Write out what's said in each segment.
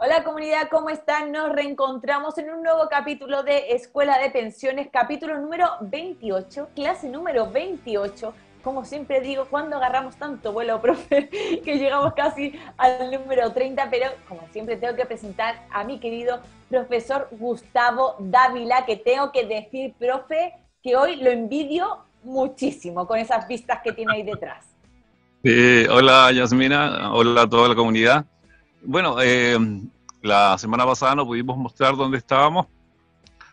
Hola comunidad, ¿cómo están? Nos reencontramos en un nuevo capítulo de Escuela de Pensiones, capítulo número 28, clase número 28. Como siempre digo, ¿cuándo agarramos tanto vuelo, profe? Que llegamos casi al número 30, pero como siempre tengo que presentar a mi querido profesor Gustavo Dávila, que tengo que decir, profe, que hoy lo envidio muchísimo con esas vistas que tiene ahí detrás. Hola Yasmina, hola a toda la comunidad. Bueno, la semana pasada no pudimos mostrar dónde estábamos,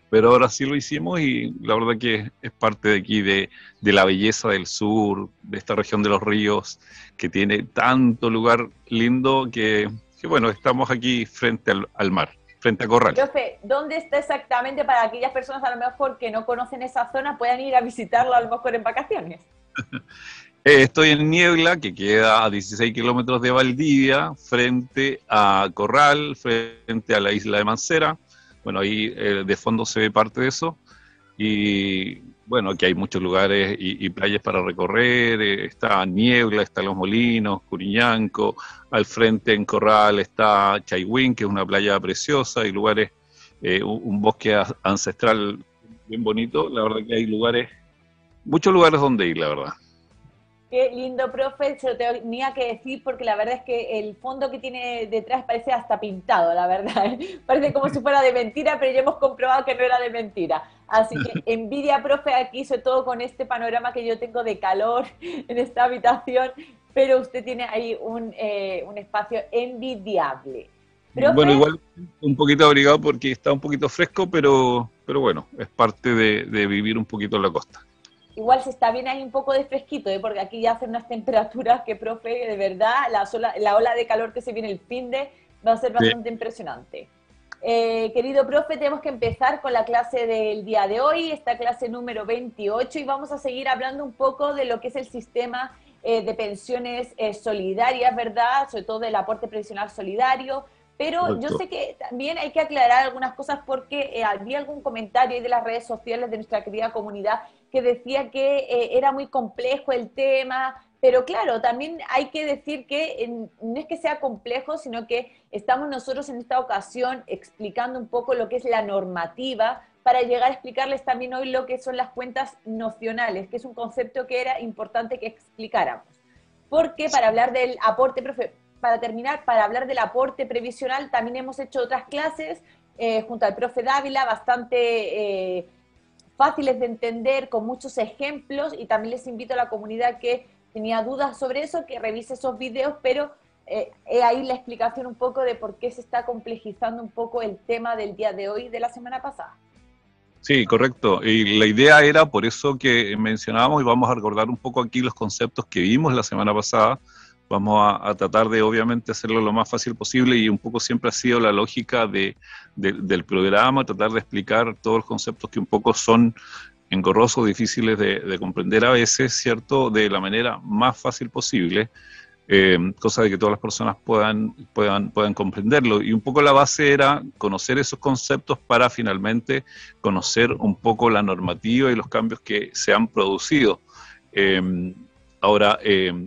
pero ahora sí lo hicimos y la verdad que es parte de aquí de la belleza del sur, de esta región de los ríos, que tiene tanto lugar lindo que bueno, estamos aquí frente al mar, frente a Corral. Profe, ¿dónde está exactamente para aquellas personas a lo mejor que no conocen esa zona puedan ir a visitarlo a lo mejor en vacaciones? Estoy en Niebla, que queda a 16 kilómetros de Valdivia, frente a Corral, frente a la isla de Mancera. Bueno, ahí de fondo se ve parte de eso. Y bueno, aquí hay muchos lugares y playas para recorrer. Está Niebla, está Los Molinos, Curiñanco. Al frente en Corral está Chaihuín, que es una playa preciosa. Hay lugares, un bosque ancestral bien bonito. La verdad que hay lugares, muchos lugares donde ir, la verdad. Qué lindo, profe, se lo tenía que decir porque la verdad es que el fondo que tiene detrás parece hasta pintado, la verdad. Parece como si fuera de mentira, pero ya hemos comprobado que no era de mentira. Así que envidia, profe, aquí, sobre todo con este panorama que yo tengo de calor en esta habitación, pero usted tiene ahí un espacio envidiable. Bueno, Profe, igual un poquito abrigado porque está un poquito fresco, pero bueno, es parte de vivir un poquito en la costa. igual se está bien ahí un poco de fresquito, ¿eh? Porque aquí ya hacen unas temperaturas que, profe, de verdad, la ola de calor que se viene el fin de va a ser Sí. bastante impresionante. Querido profe, tenemos que empezar con la clase del día de hoy, esta clase número 28, y vamos a seguir hablando un poco de lo que es el sistema de pensiones solidarias, ¿verdad? Sobre todo del aporte previsional solidario. Pero yo Correcto. sé que también hay que aclarar algunas cosas porque había algún comentario ahí de las redes sociales de nuestra querida comunidad que decía que era muy complejo el tema, pero claro, también hay que decir que no es que sea complejo, sino que estamos nosotros en esta ocasión explicando un poco lo que es la normativa para llegar a explicarles también hoy lo que son las cuentas nocionales, que es un concepto que era importante que explicáramos. Porque para hablar del aporte, profe, para terminar, para hablar del aporte previsional, también hemos hecho otras clases junto al profe Dávila, bastante fáciles de entender, con muchos ejemplos, y también les invito a la comunidad que tenía dudas sobre eso, que revise esos videos, pero ahí la explicación un poco de por qué se está complejizando un poco el tema del día de hoy de la semana pasada. Sí, correcto. Y la idea era, por eso que mencionábamos, y vamos a recordar un poco aquí los conceptos que vimos la semana pasada. Vamos a tratar de, obviamente, hacerlo lo más fácil posible y un poco siempre ha sido la lógica del programa, tratar de explicar todos los conceptos que un poco son engorrosos, difíciles de comprender a veces, ¿cierto? De la manera más fácil posible, cosa de que todas las personas puedan comprenderlo. Y un poco la base era conocer esos conceptos para finalmente conocer un poco la normativa y los cambios que se han producido. Eh, Ahora,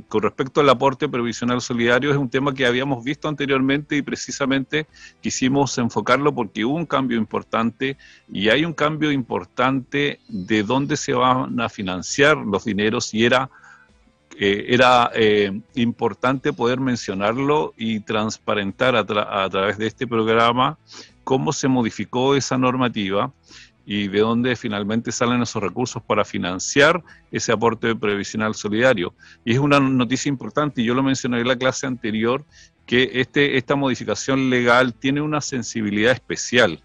con respecto al aporte previsional solidario, es un tema que habíamos visto anteriormente y precisamente quisimos enfocarlo porque hubo un cambio importante y hay un cambio importante de dónde se van a financiar los dineros y era importante poder mencionarlo y transparentar a través de este programa cómo se modificó esa normativa y de dónde finalmente salen esos recursos para financiar ese aporte previsional solidario. Y es una noticia importante, y yo lo mencioné en la clase anterior, que esta modificación legal tiene una sensibilidad especial.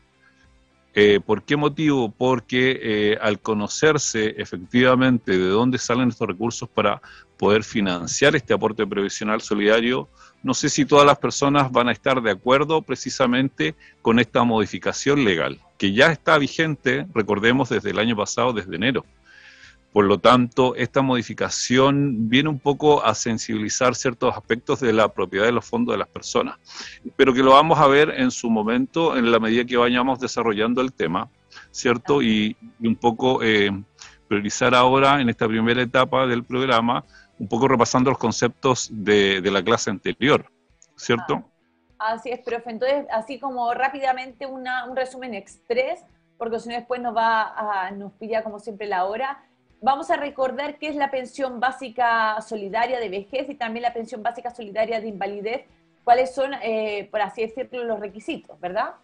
¿Por qué motivo? Porque al conocerse efectivamente de dónde salen estos recursos para poder financiar este aporte previsional solidario, no sé si todas las personas van a estar de acuerdo precisamente con esta modificación legal, que ya está vigente, recordemos, desde el año pasado, desde enero. Por lo tanto, esta modificación viene un poco a sensibilizar ciertos aspectos de la propiedad de los fondos de las personas, pero que lo vamos a ver en su momento, en la medida que vayamos desarrollando el tema, ¿cierto? Y un poco priorizar ahora, en esta primera etapa del programa, un poco repasando los conceptos de la clase anterior, Ah, ¿cierto? Así es, profe. Entonces, así como rápidamente un resumen express, porque si no después nos pilla como siempre la hora. Vamos a recordar qué es la pensión básica solidaria de vejez y también la pensión básica solidaria de invalidez. ¿Cuáles son, por así decirlo, los requisitos, verdad?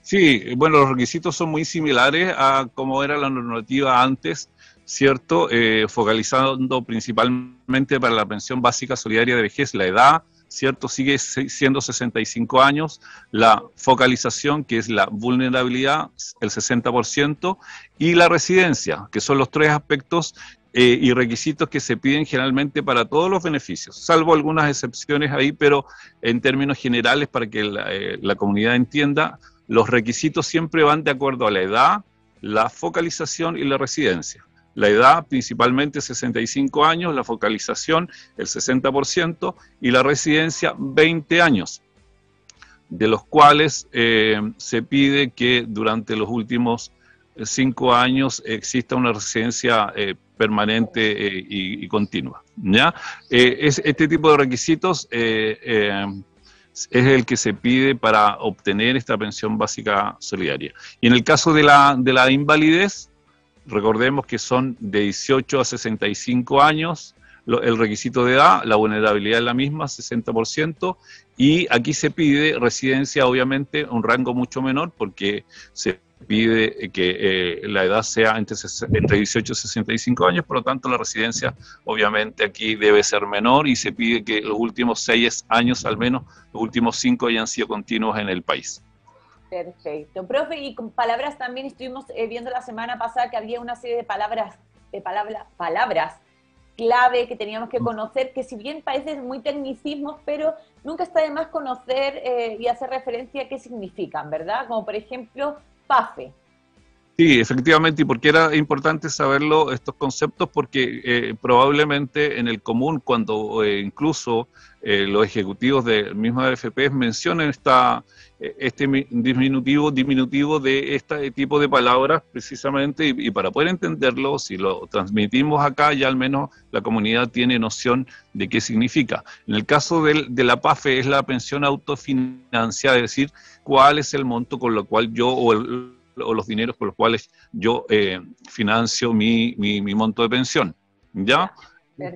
Sí, bueno, los requisitos son muy similares a como era la normativa antes, ¿cierto? Focalizando principalmente para la pensión básica solidaria de vejez, la edad, ¿cierto? Sigue siendo 65 años, la focalización, que es la vulnerabilidad, el 60%, y la residencia, que son los tres aspectos y requisitos que se piden generalmente para todos los beneficios, salvo algunas excepciones ahí, pero en términos generales, para que la comunidad entienda, los requisitos siempre van de acuerdo a la edad, la focalización y la residencia. La edad principalmente 65 años, la focalización el 60% y la residencia 20 años, de los cuales se pide que durante los últimos 5 años exista una residencia permanente y continua, ¿ya? Este tipo de requisitos es el que se pide para obtener esta pensión básica solidaria. Y en el caso de la invalidez, recordemos que son de 18 a 65 años, el requisito de edad, la vulnerabilidad es la misma, 60%, y aquí se pide residencia, obviamente, un rango mucho menor, porque se pide que la edad sea entre 18 y 65 años, por lo tanto la residencia obviamente aquí debe ser menor y se pide que los últimos 6 años, al menos los últimos 5 hayan sido continuos en el país. Perfecto. Profe, y con palabras también estuvimos viendo la semana pasada que había una serie de palabras clave que teníamos que conocer, que si bien parecen muy tecnicismos, pero nunca está de más conocer y hacer referencia a qué significan, ¿verdad? Como por ejemplo, PAFE. Sí, efectivamente, y porque era importante saberlo estos conceptos, porque probablemente en el común, cuando incluso los ejecutivos del mismo AFP mencionan este diminutivo de este tipo de palabras, precisamente, y para poder entenderlo, si lo transmitimos acá, ya al menos la comunidad tiene noción de qué significa. En el caso de la PAFE es la pensión autofinanciada, es decir, cuál es el monto con lo cual yo o los dineros con los cuales yo financio mi monto de pensión, ¿ya?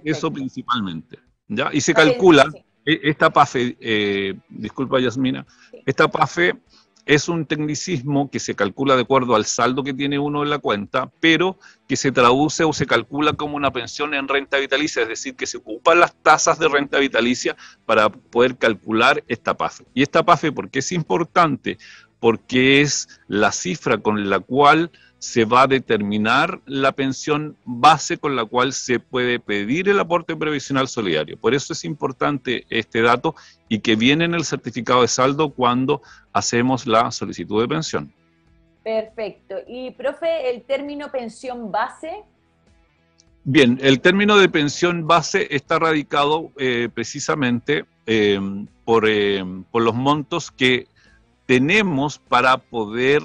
Eso principalmente, ¿ya? Y se calcula, esta PAFE, disculpa Yasmina, Sí. esta PAFE es un tecnicismo que se calcula de acuerdo al saldo que tiene uno en la cuenta, pero que se traduce o se calcula como una pensión en renta vitalicia, es decir, que se ocupan las tasas de renta vitalicia para poder calcular esta PAFE. Y esta PAFE, ¿por qué es importante? Porque es la cifra con la cual se va a determinar la pensión base con la cual se puede pedir el aporte previsional solidario. Por eso es importante este dato y que viene en el certificado de saldo cuando hacemos la solicitud de pensión. Perfecto. Y, profe, el término pensión base. Bien, el término de pensión base está radicado precisamente por los montos que tenemos para poder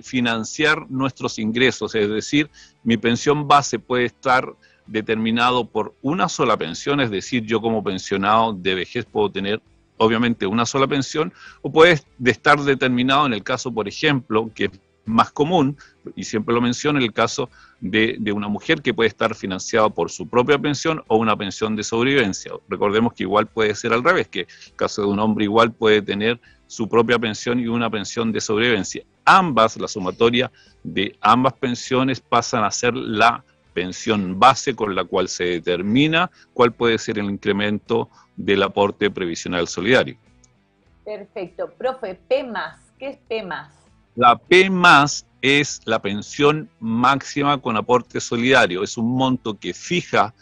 financiar nuestros ingresos, es decir, mi pensión base puede estar determinado por una sola pensión, es decir, yo como pensionado de vejez puedo tener obviamente una sola pensión, o puede estar determinado en el caso, por ejemplo, que es más común, y siempre lo menciono, en el caso de una mujer que puede estar financiada por su propia pensión o una pensión de sobrevivencia. Recordemos que igual puede ser al revés, que el caso de un hombre igual puede tener su propia pensión y una pensión de sobrevivencia. Ambas, la sumatoria de ambas pensiones pasan a ser la pensión base con la cual se determina cuál puede ser el incremento del aporte previsional solidario. Perfecto. Profe, P+, ¿qué es P+? La P+ es la pensión máxima con aporte solidario. Es un monto que fija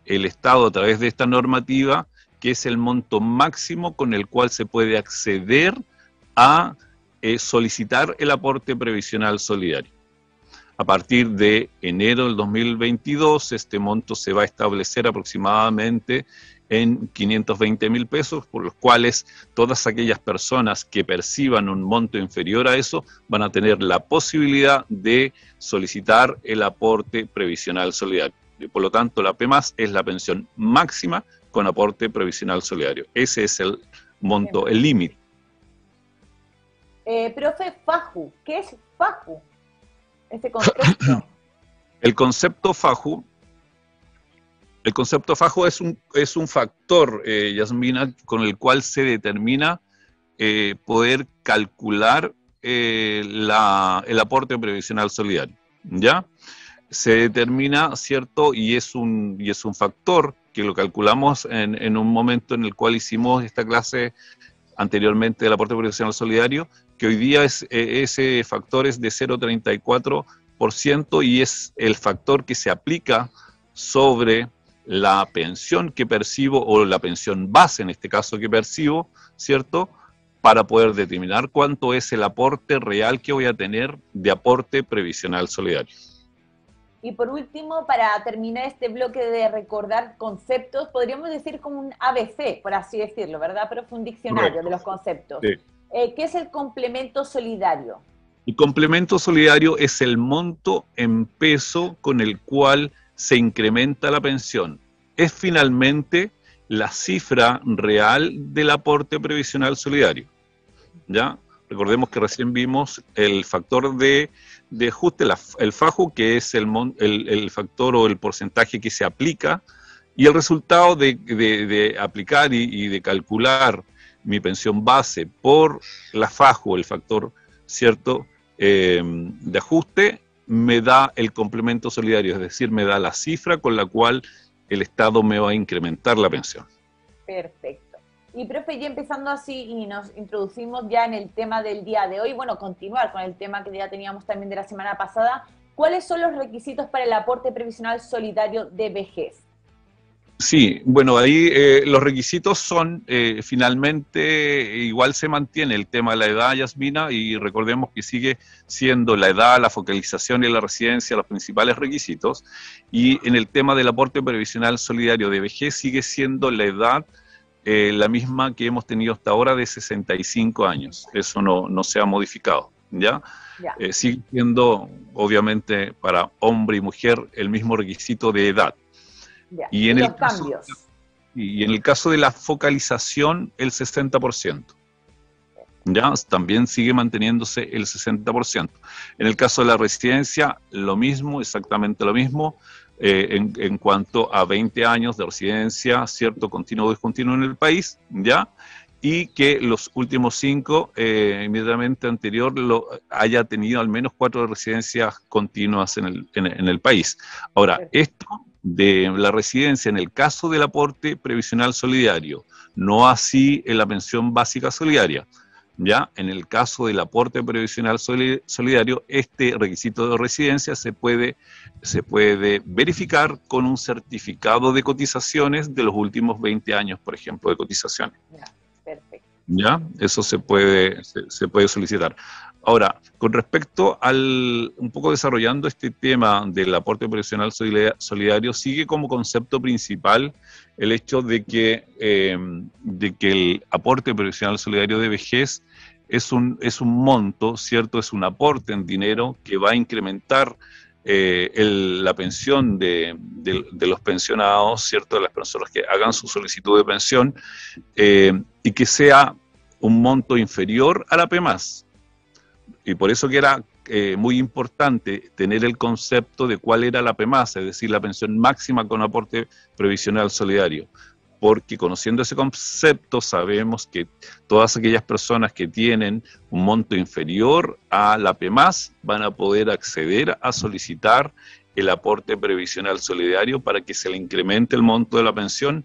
el Estado a través de esta normativa, que es el monto máximo con el cual se puede acceder a solicitar el aporte previsional solidario. A partir de enero del 2022, este monto se va a establecer aproximadamente en 520.000 pesos, por los cuales todas aquellas personas que perciban un monto inferior a eso van a tener la posibilidad de solicitar el aporte previsional solidario. Por lo tanto, la P+ es la pensión máxima con aporte previsional solidario. Ese es monto, el límite. Profe, FAJU, ¿qué es FAJU? Este concepto. El concepto FAJU es un factor, Yasmina, con el cual se determina poder calcular el aporte previsional solidario, ¿ya? Se determina, ¿cierto? Y es un factor que lo calculamos en un momento en el cual hicimos esta clase anteriormente del aporte previsional solidario, que hoy día ese factor es de 0,34% y es el factor que se aplica sobre la pensión que percibo, o la pensión base en este caso que percibo, ¿cierto?, para poder determinar cuánto es el aporte real que voy a tener de aporte previsional solidario. Y por último, para terminar este bloque de recordar conceptos, podríamos decir como un ABC, por así decirlo, ¿verdad? Pero fue un diccionario. Correcto. De los conceptos. Sí. ¿Qué es el complemento solidario? El complemento solidario es el monto en peso con el cual se incrementa la pensión. Es finalmente la cifra real del aporte previsional solidario, ¿ya? Recordemos que recién vimos el factor de ajuste, el FAJU, que es el factor o el porcentaje que se aplica, y el resultado de aplicar y de calcular mi pensión base por la FAJU, el factor, ¿cierto?, de ajuste, me da el complemento solidario, es decir, me da la cifra con la cual el Estado me va a incrementar la pensión. Perfecto. Y profe, ya empezando así y nos introducimos ya en el tema del día de hoy, bueno, continuar con el tema que ya teníamos también de la semana pasada, ¿cuáles son los requisitos para el aporte previsional solidario de vejez? Sí, bueno, ahí los requisitos son, finalmente, igual se mantiene el tema de la edad, Yasmina, y recordemos que sigue siendo la edad, la focalización y la residencia los principales requisitos, y en el tema del aporte previsional solidario de vejez sigue siendo la edad la misma que hemos tenido hasta ahora, de 65 años. Eso no se ha modificado, ¿ya? Sigue siendo, obviamente, para hombre y mujer el mismo requisito de edad. Y en el caso, cambios. Y en el caso de la focalización, el 60%. ¿Ya? También sigue manteniéndose el 60%. En el caso de la residencia, lo mismo, exactamente lo mismo. En cuanto a 20 años de residencia, cierto, continuo o discontinuo en el país, ¿ya? Y que los últimos 5, inmediatamente anterior, haya tenido al menos 4 residencias continuas en el país. Ahora, esto de la residencia en el caso del aporte previsional solidario, no así en la pensión básica solidaria. Ya en el caso del aporte previsional solidario, este requisito de residencia se puede verificar con un certificado de cotizaciones de los últimos 20 años, por ejemplo, de cotizaciones. Perfecto. ¿Ya? Eso se puede solicitar. Ahora, con respecto un poco desarrollando este tema del aporte previsional solidario, sigue como concepto principal el hecho de que el aporte previsional solidario de vejez es un monto, ¿cierto? Es un aporte en dinero que va a incrementar la pensión de los pensionados, ¿cierto? De las personas que hagan su solicitud de pensión, y que sea un monto inferior a la PMAS. Y por eso que era muy importante tener el concepto de cuál era la PMAS, es decir, la pensión máxima con aporte previsional solidario. Porque conociendo ese concepto sabemos que todas aquellas personas que tienen un monto inferior a la PMAS van a poder acceder a solicitar el aporte previsional solidario para que se le incremente el monto de la pensión,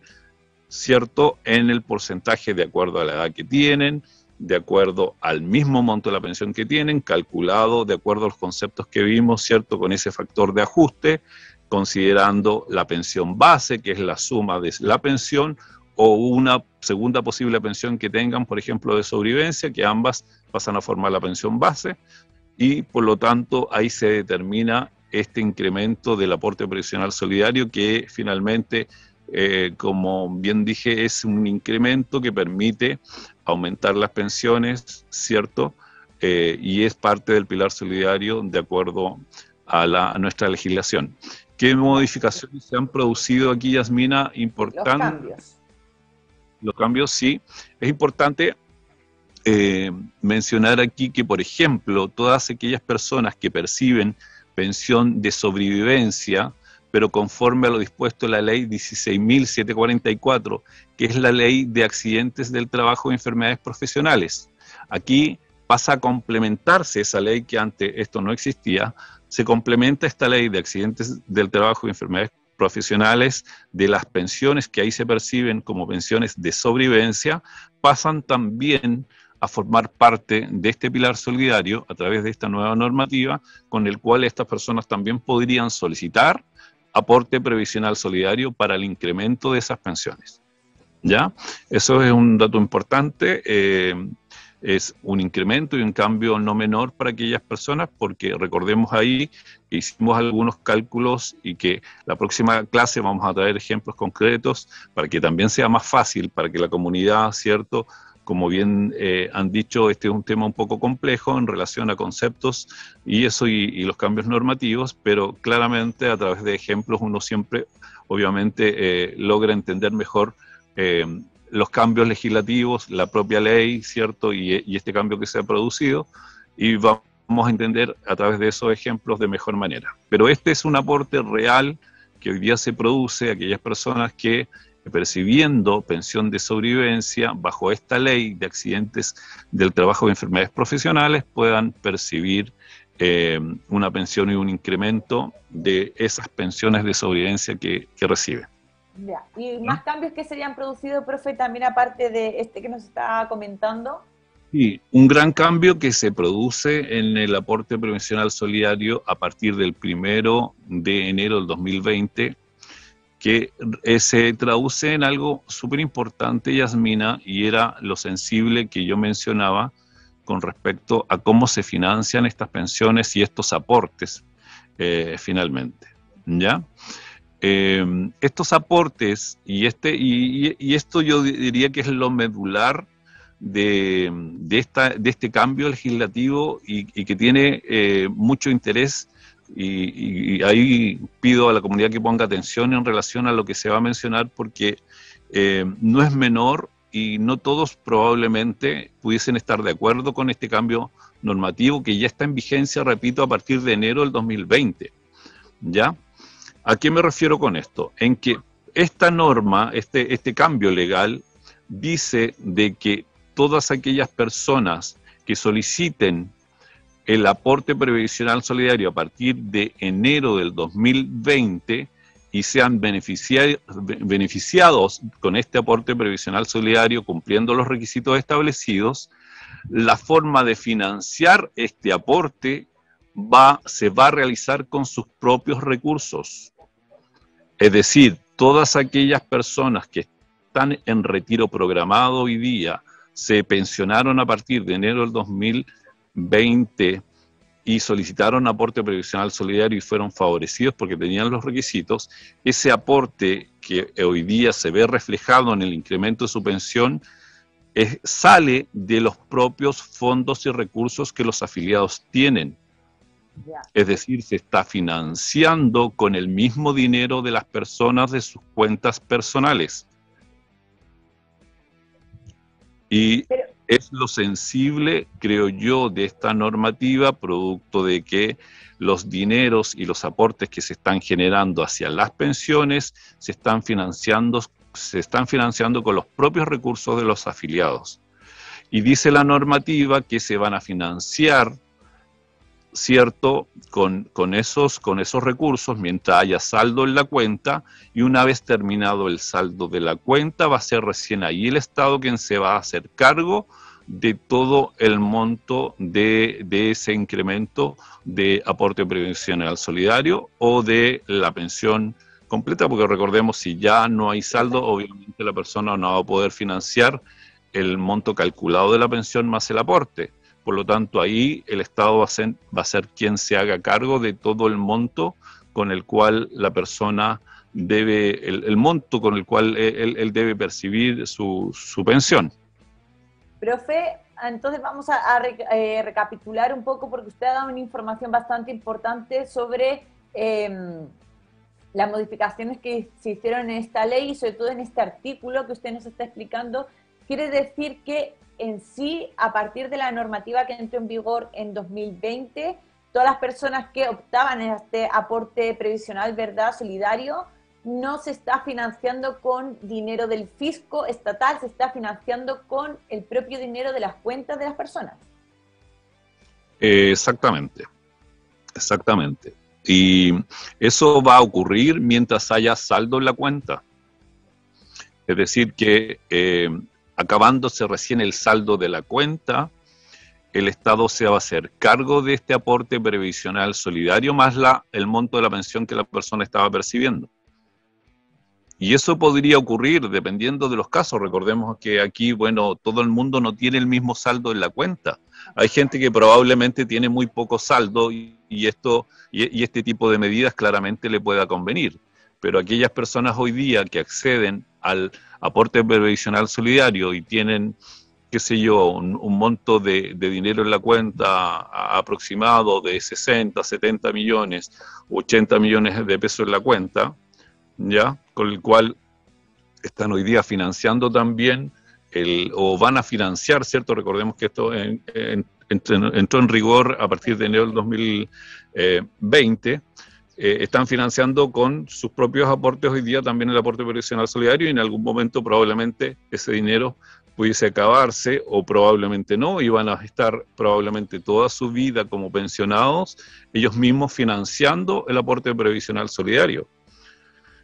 ¿cierto?, en el porcentaje de acuerdo a la edad que tienen, de acuerdo al mismo monto de la pensión que tienen, calculado de acuerdo a los conceptos que vimos, ¿cierto?, con ese factor de ajuste, considerando la pensión base, que es la suma de la pensión, o una segunda posible pensión que tengan, por ejemplo, de sobrevivencia, que ambas pasan a formar la pensión base, y por lo tanto ahí se determina este incremento del aporte previsional solidario, que finalmente, como bien dije, es un incremento que permite aumentar las pensiones, ¿cierto? Y es parte del pilar solidario de acuerdo a nuestra legislación. ¿Qué modificaciones se han producido aquí, Yasmina? Importantes. los cambios sí. Es importante mencionar aquí que, por ejemplo, todas aquellas personas que perciben pensión de sobrevivencia, pero conforme a lo dispuesto en la ley 16.744, que es la ley de accidentes del trabajo y enfermedades profesionales. Aquí pasa a complementarse esa ley que antes esto no existía, se complementa esta ley de accidentes del trabajo y enfermedades profesionales, de las pensiones que ahí se perciben como pensiones de sobrevivencia, pasan también a formar parte de este pilar solidario a través de esta nueva normativa, con el cual estas personas también podrían solicitar aporte previsional solidario para el incremento de esas pensiones. ¿Ya? Eso es un dato importante. Es un incremento y un cambio no menor para aquellas personas, porque recordemos ahí que hicimos algunos cálculos y que la próxima clase vamos a traer ejemplos concretos para que también sea más fácil, para que la comunidad, ¿cierto? Como bien han dicho, este es un tema un poco complejo en relación a conceptos y eso y los cambios normativos, pero claramente a través de ejemplos uno siempre, obviamente, logra entender mejor los cambios legislativos, la propia ley, ¿cierto? Y este cambio que se ha producido, y vamos a entender a través de esos ejemplos de mejor manera. Pero este es un aporte real que hoy día se produce a aquellas personas que, percibiendo pensión de sobrevivencia bajo esta ley de accidentes del trabajo y enfermedades profesionales, puedan percibir una pensión y un incremento de esas pensiones de sobrevivencia que reciben. Ya. ¿Y ¿No? más cambios que se hayan producido, profe, también aparte de este que nos está comentando? Sí, un gran cambio que se produce en el aporte previsional solidario a partir del 1 de enero del 2020, que se traduce en algo súper importante, Yasmina, y era lo sensible que yo mencionaba con respecto a cómo se financian estas pensiones y estos aportes finalmente. ¿Ya? Estos aportes y esto yo diría que es lo medular de este cambio legislativo y que tiene mucho interés y ahí pido a la comunidad que ponga atención en relación a lo que se va a mencionar porque no es menor y no todos probablemente pudiesen estar de acuerdo con este cambio normativo que ya está en vigencia, repito, a partir de enero del 2020. ¿Ya? ¿A qué me refiero con esto? En que esta norma, este cambio legal, dice de que todas aquellas personas que soliciten el aporte previsional solidario a partir de enero del 2020 y sean beneficiados con este aporte previsional solidario cumpliendo los requisitos establecidos, la forma de financiar este aporte se va a realizar con sus propios recursos. Es decir, todas aquellas personas que están en retiro programado hoy día, se pensionaron a partir de enero del 2020 y solicitaron aporte previsional solidario y fueron favorecidos porque tenían los requisitos, ese aporte que hoy día se ve reflejado en el incremento de su pensión sale de los propios fondos y recursos que los afiliados tienen. Ya. Es decir, se está financiando con el mismo dinero de las personas de sus cuentas personales. Y Pero, es lo sensible, creo yo, de esta normativa, producto de que los dineros y los aportes que se están generando hacia las pensiones se están financiando con los propios recursos de los afiliados. Y dice la normativa que se van a financiar, ¿cierto?, con esos recursos mientras haya saldo en la cuenta, y una vez terminado el saldo de la cuenta va a ser recién ahí el Estado quien se va a hacer cargo de todo el monto de ese incremento de aporte previsional solidario o de la pensión completa, porque recordemos, si ya no hay saldo, obviamente la persona no va a poder financiar el monto calculado de la pensión más el aporte. Por lo tanto, ahí el Estado va a ser quien se haga cargo de todo el monto con el cual la persona debe, el monto con el cual él debe percibir su pensión. profe, entonces vamos a recapitular un poco porque usted ha dado una información bastante importante sobre las modificaciones que se hicieron en esta ley y sobre todo en este artículo que usted nos está explicando, quiere decir que en sí, a partir de la normativa que entró en vigor en 2020, todas las personas que optaban en este aporte previsional, ¿verdad?, solidario, no se está financiando con dinero del fisco estatal, se está financiando con el propio dinero de las cuentas de las personas. Exactamente, exactamente. Y eso va a ocurrir mientras haya saldo en la cuenta. Es decir, que acabándose recién el saldo de la cuenta, el Estado se va a hacer cargo de este aporte previsional solidario más el monto de la pensión que la persona estaba percibiendo. Y eso podría ocurrir dependiendo de los casos. Recordemos que aquí, bueno, todo el mundo no tiene el mismo saldo en la cuenta. Hay gente que probablemente tiene muy poco saldo y este tipo de medidas claramente le pueda convenir. Pero aquellas personas hoy día que acceden al aporte previsional solidario y tienen, qué sé yo, un monto de dinero en la cuenta aproximado de 60, 70 millones, 80 millones de pesos en la cuenta, ¿ya?, con el cual están hoy día financiando también, o van a financiar, ¿cierto? Recordemos que esto entró en rigor a partir de enero del 2020, están financiando con sus propios aportes hoy día también el aporte previsional solidario, y en algún momento probablemente ese dinero pudiese acabarse o probablemente no, y van a estar probablemente toda su vida como pensionados, ellos mismos financiando el aporte previsional solidario.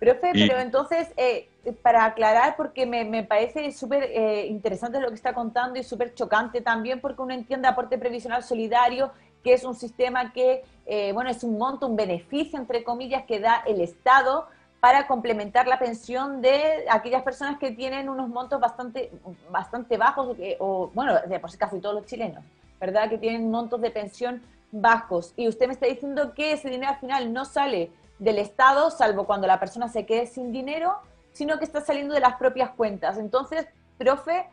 Profe, pero entonces, para aclarar, porque me parece súper interesante lo que está contando y súper chocante también, porque uno entiende aporte previsional solidario, que es un sistema que, bueno, es un monto, un beneficio, entre comillas, que da el Estado para complementar la pensión de aquellas personas que tienen unos montos bastante bajos, o bueno, de por sí casi todos los chilenos, ¿verdad?, que tienen montos de pensión bajos. Y usted me está diciendo que ese dinero al final no sale del Estado, salvo cuando la persona se quede sin dinero, sino que está saliendo de las propias cuentas. Entonces, profe,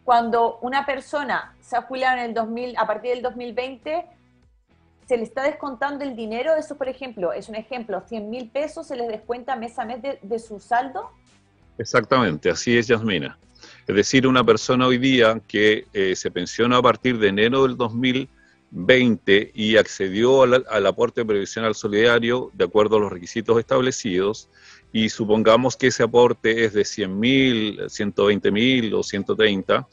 cuando una persona se ha jubilado en el 2000, a partir del 2020, ¿se le está descontando el dinero? Eso, por ejemplo, es un ejemplo, 100.000 pesos se les descuenta mes a mes de su saldo. Exactamente, así es, Yasmina. Es decir, una persona hoy día que se pensiona a partir de enero del 2020 y accedió al aporte previsional solidario de acuerdo a los requisitos establecidos, y supongamos que ese aporte es de 100.000, 120.000 o 130,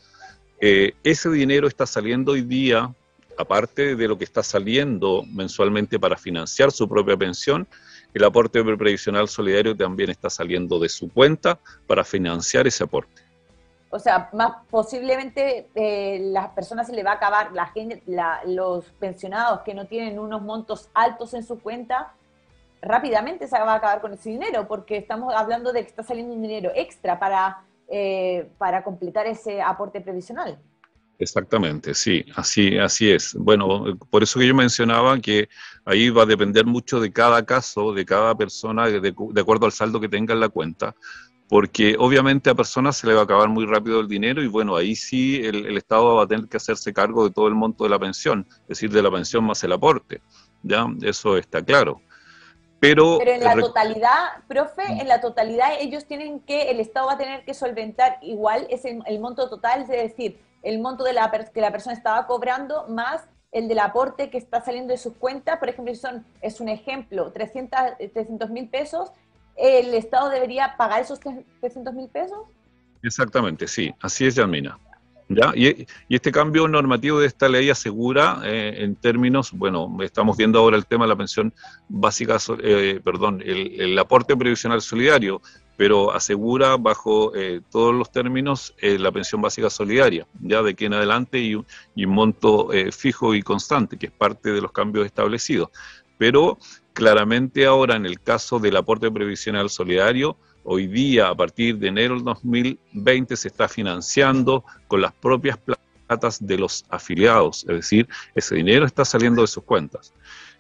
ese dinero está saliendo hoy día, aparte de lo que está saliendo mensualmente para financiar su propia pensión, el aporte previsional solidario también está saliendo de su cuenta para financiar ese aporte. O sea, más posiblemente las personas se le va a acabar, los pensionados que no tienen unos montos altos en su cuenta, rápidamente se va a acabar con ese dinero, porque estamos hablando de que está saliendo un dinero extra para completar ese aporte previsional. Exactamente, sí, así es. Bueno, por eso que yo mencionaba que ahí va a depender mucho de cada caso, de cada persona, de acuerdo al saldo que tenga en la cuenta, porque obviamente a personas se le va a acabar muy rápido el dinero, y bueno, ahí sí el Estado va a tener que hacerse cargo de todo el monto de la pensión, es decir, de la pensión más el aporte, ¿ya? Eso está claro. Pero en la totalidad, profe, en la totalidad el Estado va a tener que solventar igual el monto total, es decir, el monto que la persona estaba cobrando más el del aporte que está saliendo de sus cuentas. Por ejemplo, es un ejemplo, 300.000 pesos, ¿el Estado debería pagar esos 300.000 pesos? Exactamente, sí, así es, Yasmina. ¿Ya? Y este cambio normativo de esta ley asegura, en términos, bueno, estamos viendo ahora el tema de la pensión básica, el aporte previsional solidario, pero asegura bajo todos los términos la pensión básica solidaria, ya de aquí en adelante, y un monto fijo y constante, que es parte de los cambios establecidos. Pero claramente ahora, en el caso del aporte previsional solidario, hoy día, a partir de enero del 2020, se está financiando con las propias platas de los afiliados, es decir, ese dinero está saliendo de sus cuentas.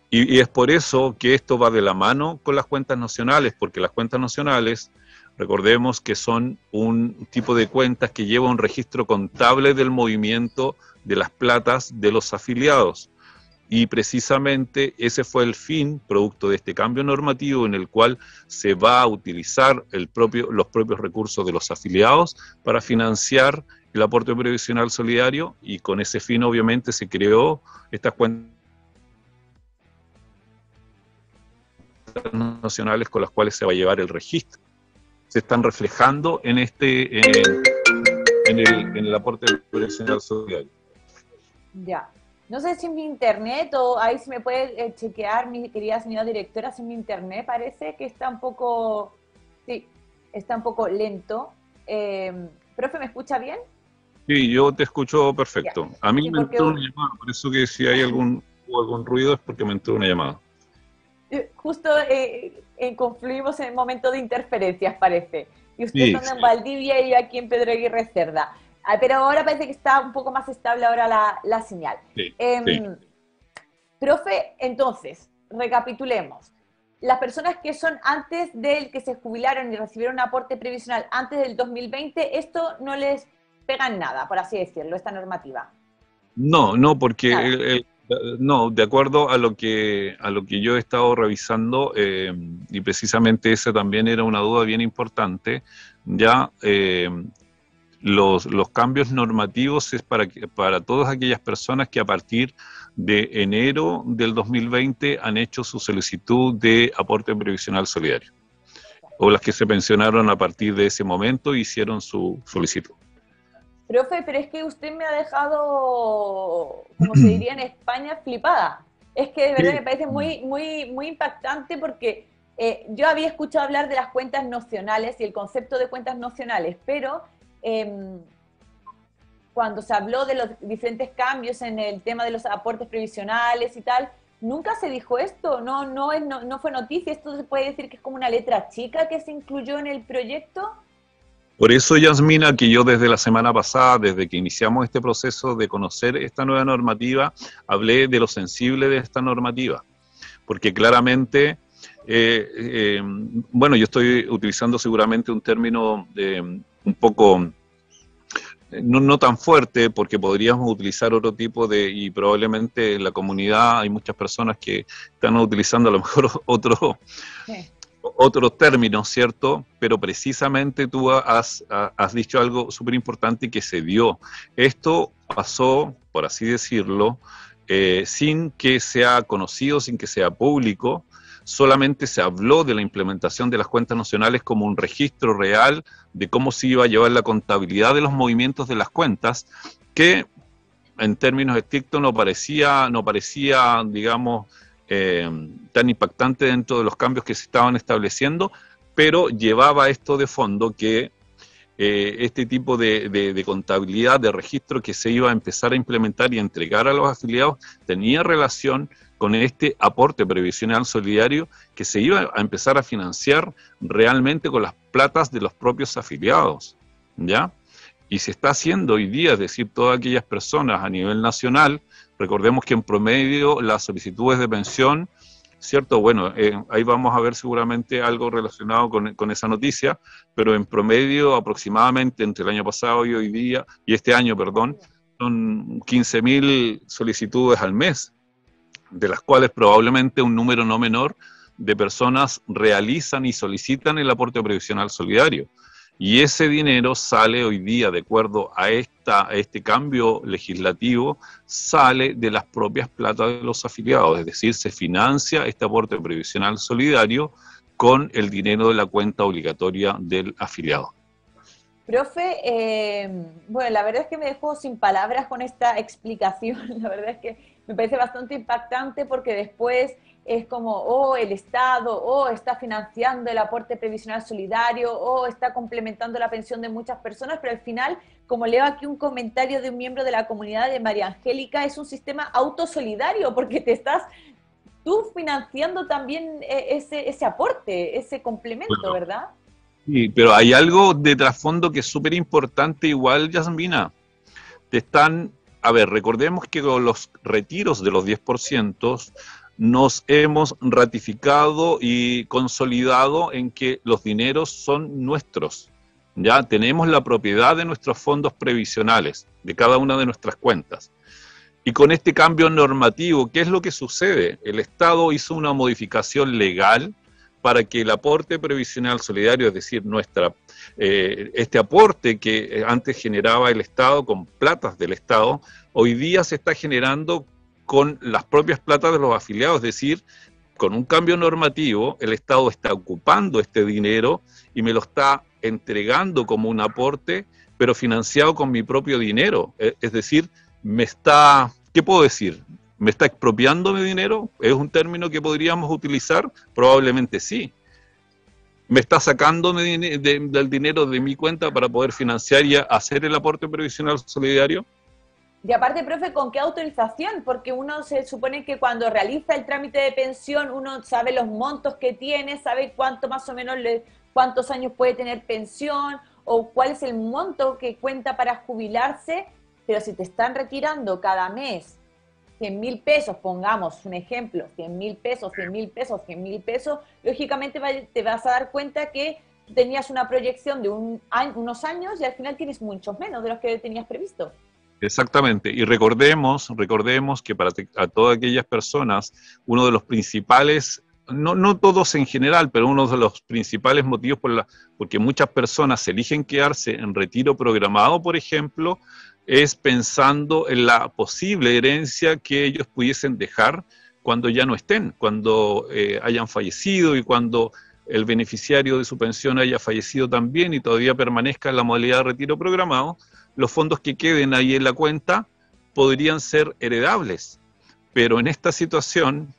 Y es por eso que esto va de la mano con las cuentas nacionales, porque las cuentas nacionales, recordemos que son un tipo de cuentas que lleva un registro contable del movimiento de las platas de los afiliados. Y precisamente ese fue el fin, producto de este cambio normativo, en el cual se va a utilizar los propios recursos de los afiliados para financiar el aporte previsional solidario, y con ese fin obviamente se creó estas cuentas nacionales con las cuales se va a llevar el registro. Se están reflejando en el aporte previsional solidario. Ya. No sé si es mi internet o ahí si me puede chequear, mi querida señora directora, si mi internet parece que está un poco, sí, está un poco lento. ¿Profe, me escucha bien? Sí, yo te escucho perfecto. A mí sí, me entró una llamada, por eso que si hay algún ruido es porque me entró una llamada. Justo confluimos en el momento de interferencias, parece. Y ustedes Sí, son sí. en Valdivia y yo aquí en Pedro Aguirre Cerda. Pero ahora parece que está un poco más estable ahora la señal. Sí, sí. Profe, entonces, recapitulemos. Las personas que son antes del que se jubilaron y recibieron un aporte previsional antes del 2020, esto no les pega en nada, por así decirlo, esta normativa. No, porque Nada. no, de acuerdo a lo que yo he estado revisando, y precisamente esa también era una duda bien importante, ya los cambios normativos es para todas aquellas personas que a partir de enero del 2020 han hecho su solicitud de aporte previsional solidario, o las que se pensionaron a partir de ese momento e hicieron su solicitud. Profe, pero es que usted me ha dejado, como se diría en España, flipada. Es que de verdad me Sí. parece muy impactante porque yo había escuchado hablar de las cuentas nocionales y el concepto de cuentas nocionales, pero cuando se habló de los diferentes cambios en el tema de los aportes previsionales y tal, nunca se dijo esto, no fue noticia. Esto se puede decir que es como una letra chica que se incluyó en el proyecto. Por eso, Yasmina, que yo desde la semana pasada, desde que iniciamos este proceso de conocer esta nueva normativa, hablé de lo sensible de esta normativa, porque claramente, bueno, yo estoy utilizando seguramente un término un poco, no tan fuerte, porque podríamos utilizar otro tipo y probablemente en la comunidad hay muchas personas que están utilizando a lo mejor Sí. otros términos, ¿cierto? Pero precisamente tú has dicho algo súper importante que se dio. Esto pasó, por así decirlo, sin que sea conocido, sin que sea público. Solamente se habló de la implementación de las cuentas nacionales como un registro real de cómo se iba a llevar la contabilidad de los movimientos de las cuentas, que en términos estrictos no parecía, digamos, tan impactante dentro de los cambios que se estaban estableciendo, pero llevaba esto de fondo que este tipo de contabilidad, de registro que se iba a empezar a implementar y entregar a los afiliados, tenía relación con este aporte previsional solidario que se iba a empezar a financiar realmente con las platas de los propios afiliados, ¿ya? Y se está haciendo hoy día, es decir, todas aquellas personas a nivel nacional. Recordemos que en promedio las solicitudes de pensión, ¿cierto? Bueno, ahí vamos a ver seguramente algo relacionado con esa noticia, pero en promedio aproximadamente entre el año pasado y hoy día, y este año, perdón, son 15.000 solicitudes al mes, de las cuales probablemente un número no menor de personas realizan y solicitan el aporte previsional solidario. Y ese dinero sale hoy día, de acuerdo a este cambio legislativo, sale de las propias platas de los afiliados, es decir, se financia este aporte previsional solidario con el dinero de la cuenta obligatoria del afiliado. Profe, bueno, la verdad es que me dejó sin palabras con esta explicación. La verdad es que me parece bastante impactante porque después es como, oh, el Estado, oh, está financiando el aporte previsional solidario, oh, está complementando la pensión de muchas personas, pero al final, como leo aquí un comentario de un miembro de la comunidad de María Angélica, es un sistema autosolidario porque te estás tú financiando también ese aporte, ese complemento, Claro. ¿verdad? Sí, pero hay algo de trasfondo que es súper importante igual, Yasmina. A ver, recordemos que con los retiros de los 10% nos hemos ratificado y consolidado en que los dineros son nuestros. Ya tenemos la propiedad de nuestros fondos previsionales, de cada una de nuestras cuentas. Y con este cambio normativo, ¿qué es lo que sucede? El Estado hizo una modificación legal para que el aporte previsional solidario, es decir, este aporte que antes generaba el Estado con platas del Estado, hoy día se está generando con las propias platas de los afiliados, es decir, con un cambio normativo, el Estado está ocupando este dinero y me lo está entregando como un aporte, pero financiado con mi propio dinero. Es decir, ¿qué puedo decir? ¿Me está expropiando mi dinero? ¿Es un término que podríamos utilizar? Probablemente sí. ¿Me está sacando del dinero de mi cuenta para poder financiar y hacer el aporte previsional solidario? Y aparte, profe, ¿con qué autorización? Porque uno se supone que cuando realiza el trámite de pensión, uno sabe los montos que tiene, sabe cuánto más o menos, cuántos años puede tener pensión, o cuál es el monto que cuenta para jubilarse, pero si te están retirando cada mes 100.000 pesos, pongamos un ejemplo, 100.000 pesos, 100.000 pesos, 100.000 pesos, lógicamente te vas a dar cuenta que tenías una proyección de unos años y al final tienes muchos menos de los que tenías previsto. Exactamente, y recordemos que para a todas aquellas personas, uno de los principales, no todos en general, pero uno de los principales motivos porque muchas personas eligen quedarse en retiro programado, por ejemplo, es pensando en la posible herencia que ellos pudiesen dejar cuando ya no estén, cuando hayan fallecido y cuando el beneficiario de su pensión haya fallecido también y todavía permanezca en la modalidad de retiro programado. Los fondos que queden ahí en la cuenta podrían ser heredables, pero en esta situación,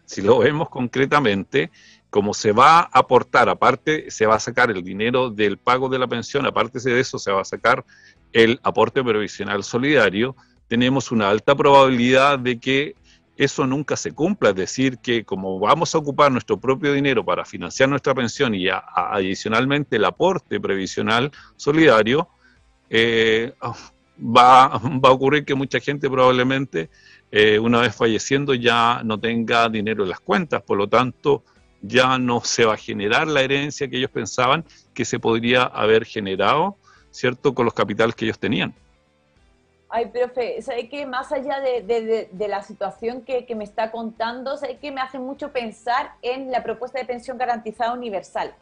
si lo vemos concretamente, como se va a aportar, aparte se va a sacar el dinero del pago de la pensión, aparte de eso se va a sacar el aporte previsional solidario, tenemos una alta probabilidad de que eso nunca se cumpla, es decir, que como vamos a ocupar nuestro propio dinero para financiar nuestra pensión y adicionalmente el aporte previsional solidario, va a ocurrir que mucha gente probablemente una vez falleciendo ya no tenga dinero en las cuentas, por lo tanto ya no se va a generar la herencia que ellos pensaban que se podría haber generado, ¿cierto?, con los capitales que ellos tenían. Ay, profe, ¿sabe qué? Más allá de la situación que me está contando, ¿sabe qué? Me hace mucho pensar en la propuesta de pensión garantizada universal,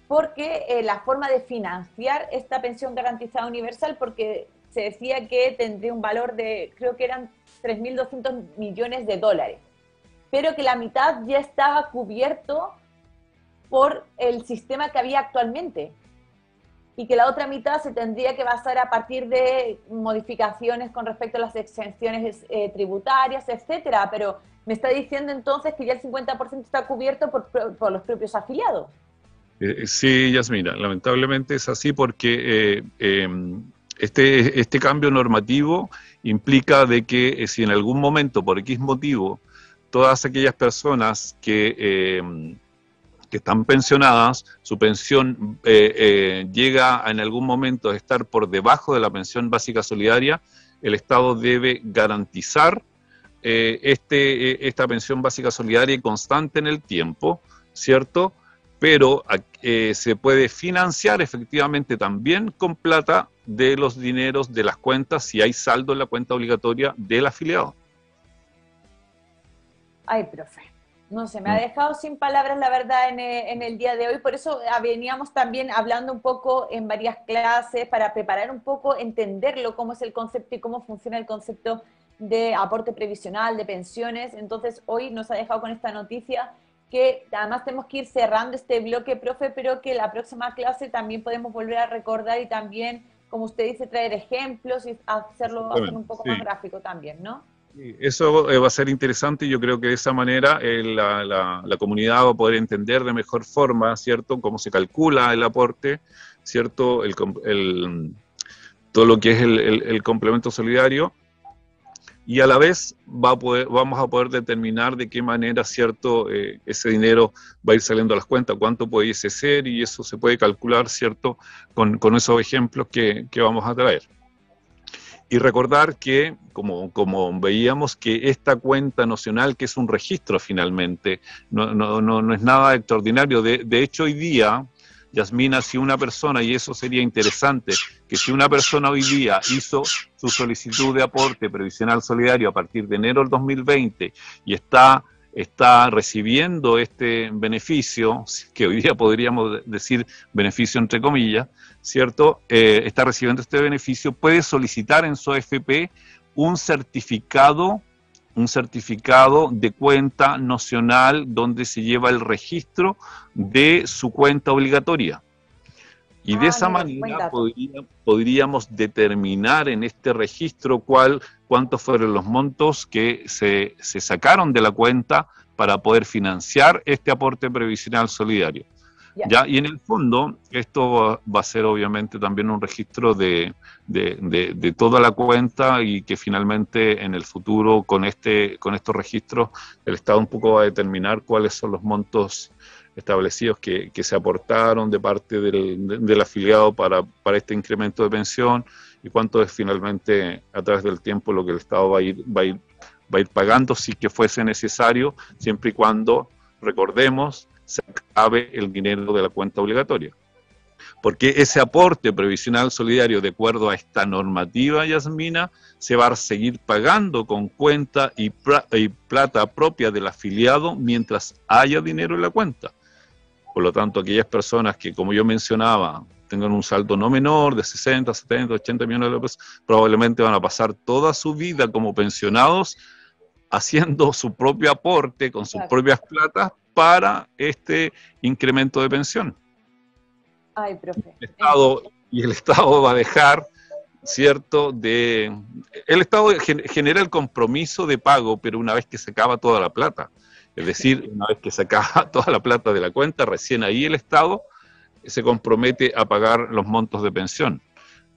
porque la forma de financiar esta pensión garantizada universal, porque se decía que tendría un valor de, creo que eran 3.200 millones de dólares, pero que la mitad ya estaba cubierto por el sistema que había actualmente y que la otra mitad se tendría que basar a partir de modificaciones con respecto a las exenciones tributarias, etcétera, pero me está diciendo entonces que ya el 50% está cubierto por los propios afiliados. Sí, Yasmina, lamentablemente es así porque este cambio normativo implica de que si en algún momento, por X motivo, todas aquellas personas que están pensionadas, su pensión llega en algún momento a estar por debajo de la pensión básica solidaria, el Estado debe garantizar esta pensión básica solidaria y constante en el tiempo, ¿cierto? Pero se puede financiar efectivamente también con plata de los dineros de las cuentas si hay saldo en la cuenta obligatoria del afiliado. Ay, profe, no sé, me ha dejado sin palabras la verdad en el día de hoy, por eso veníamos también hablando un poco en varias clases para preparar un poco, entenderlo, cómo es el concepto y cómo funciona el concepto de aporte previsional, de pensiones. Entonces hoy nos ha dejado con esta noticia que además tenemos que ir cerrando este bloque, profe, pero que la próxima clase también podemos volver a recordar y también, como usted dice, traer ejemplos y hacer un poco más gráfico también, ¿no? Eso va a ser interesante y yo creo que de esa manera la comunidad va a poder entender de mejor forma, ¿cierto?, cómo se calcula el aporte, ¿cierto?, todo lo que es el complemento solidario, y a la vez vamos a poder determinar de qué manera, ¿cierto?, ese dinero va a ir saliendo a las cuentas, cuánto puede ser, y eso se puede calcular, ¿cierto?, con esos ejemplos que vamos a traer. Y recordar que, como veíamos, que esta cuenta nocional, que es un registro finalmente, no es nada extraordinario. De hecho, hoy día Yasmina, si una persona, y eso sería interesante, que si una persona hoy día hizo su solicitud de aporte previsional solidario a partir de enero del 2020 y está recibiendo este beneficio, que hoy día podríamos decir beneficio entre comillas, ¿cierto? Está recibiendo este beneficio, puede solicitar en su AFP un certificado de cuenta nocional donde se lleva el registro de su cuenta obligatoria. Y de esa manera podríamos determinar en este registro cuántos fueron los montos que se sacaron de la cuenta para poder financiar este aporte previsional solidario. ¿Ya? Y en el fondo, esto va a ser obviamente también un registro de toda la cuenta, y que finalmente en el futuro con estos registros el Estado un poco va a determinar cuáles son los montos establecidos que se aportaron de parte del afiliado para este incremento de pensión, y cuánto es finalmente a través del tiempo lo que el Estado va a ir pagando si que fuese necesario, siempre y cuando, recordemos, se acabe el dinero de la cuenta obligatoria. Porque ese aporte previsional solidario, de acuerdo a esta normativa, Yasmina, se va a seguir pagando con cuenta y plata propia del afiliado mientras haya dinero en la cuenta. Por lo tanto, aquellas personas que, como yo mencionaba, tengan un saldo no menor de 60, 70, 80 millones de pesos, probablemente van a pasar toda su vida como pensionados haciendo su propio aporte con sus propias platas para este incremento de pensión. Ay, profe. El Estado va a dejar, ¿cierto? El Estado genera el compromiso de pago, pero una vez que se acaba toda la plata. Es decir, una vez que se acaba toda la plata de la cuenta, recién ahí el Estado se compromete a pagar los montos de pensión.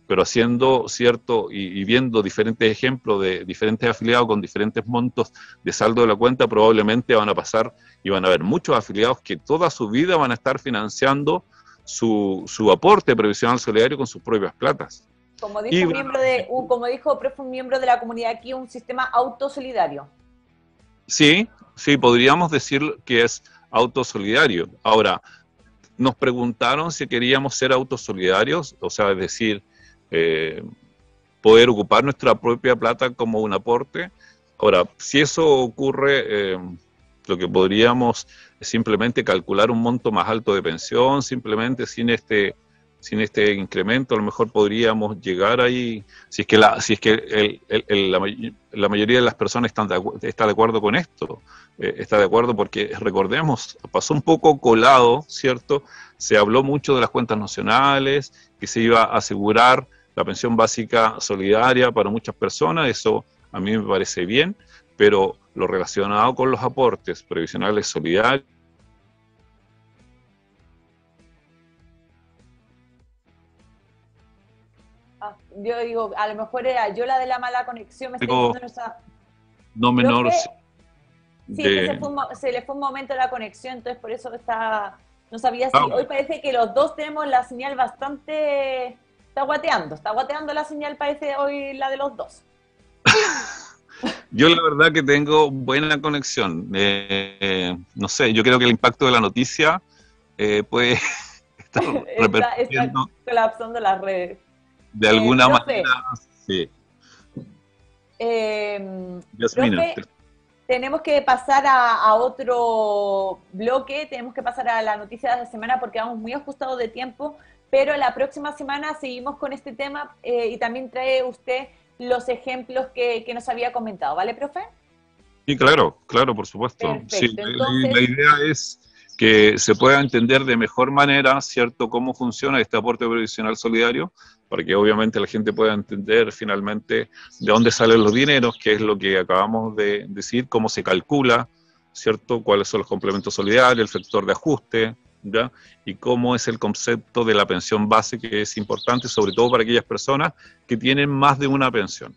Pero haciendo, ¿cierto? Y viendo diferentes ejemplos de diferentes afiliados con diferentes montos de saldo de la cuenta, probablemente van a pasar y van a haber muchos afiliados que toda su vida van a estar financiando su aporte previsional solidario con sus propias platas. Como dijo un miembro de la comunidad aquí, un sistema autosolidario. Sí, podríamos decir que es autosolidario. Ahora, nos preguntaron si queríamos ser autosolidarios, o sea, es decir, poder ocupar nuestra propia plata como un aporte. Ahora, si eso ocurre, lo que podríamos es simplemente calcular un monto más alto de pensión, simplemente sin este incremento, a lo mejor podríamos llegar ahí, si es que la mayoría de las personas está de acuerdo con esto, está de acuerdo, porque recordemos, pasó un poco colado, ¿cierto? Se habló mucho de las cuentas nacionales, que se iba a asegurar la pensión básica solidaria para muchas personas, eso a mí me parece bien, pero lo relacionado con los aportes previsionales solidarios, yo digo, a lo mejor era yo la de la mala conexión, me estoy diciendo esa... no menor. Sí, se le fue un momento la conexión, entonces por eso no sabía si... Hoy parece que los dos tenemos la señal bastante... Está guateando la señal, parece hoy la de los dos. Yo la verdad que tengo buena conexión. No sé, yo creo que el impacto de la noticia puede estar repercutiendo. Está colapsando las redes. De alguna manera, sí. Profe, tenemos que pasar a otro bloque, tenemos que pasar a la noticia de la semana porque vamos muy ajustados de tiempo, pero la próxima semana seguimos con este tema y también trae usted los ejemplos que nos había comentado, ¿vale, profe? Sí, claro, por supuesto. Perfecto, sí, entonces... La idea es que se pueda entender de mejor manera, ¿cierto?, cómo funciona este aporte previsional solidario, para que obviamente la gente pueda entender finalmente de dónde salen los dineros, qué es lo que acabamos de decir, cómo se calcula, ¿cierto?, cuáles son los complementos solidarios, el factor de ajuste, ¿ya?, y cómo es el concepto de la pensión base, que es importante, sobre todo para aquellas personas que tienen más de una pensión.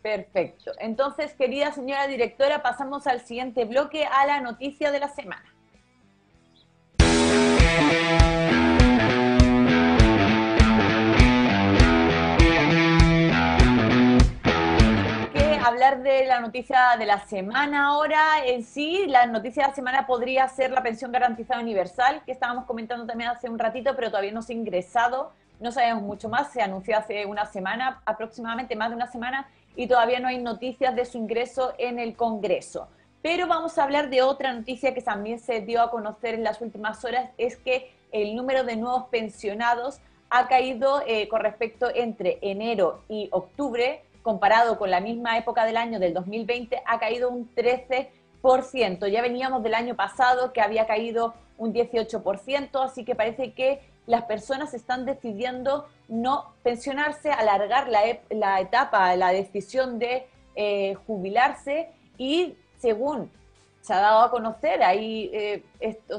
Perfecto. Entonces, querida señora directora, pasamos al siguiente bloque, a la noticia de la semana. Que hablar de la noticia de la semana ahora. En sí, la noticia de la semana podría ser la pensión garantizada universal, que estábamos comentando también hace un ratito, pero todavía no se ha ingresado. No sabemos mucho más, se anunció hace una semana, aproximadamente más de una semana, y todavía no hay noticias de su ingreso en el Congreso. Pero vamos a hablar de otra noticia que también se dio a conocer en las últimas horas, es que el número de nuevos pensionados ha caído con respecto entre enero y octubre, comparado con la misma época del año del 2020, ha caído un 13%. Ya veníamos del año pasado que había caído un 18%, así que parece que las personas están decidiendo no pensionarse, alargar la etapa, la decisión de jubilarse, y según se ha dado a conocer ahí,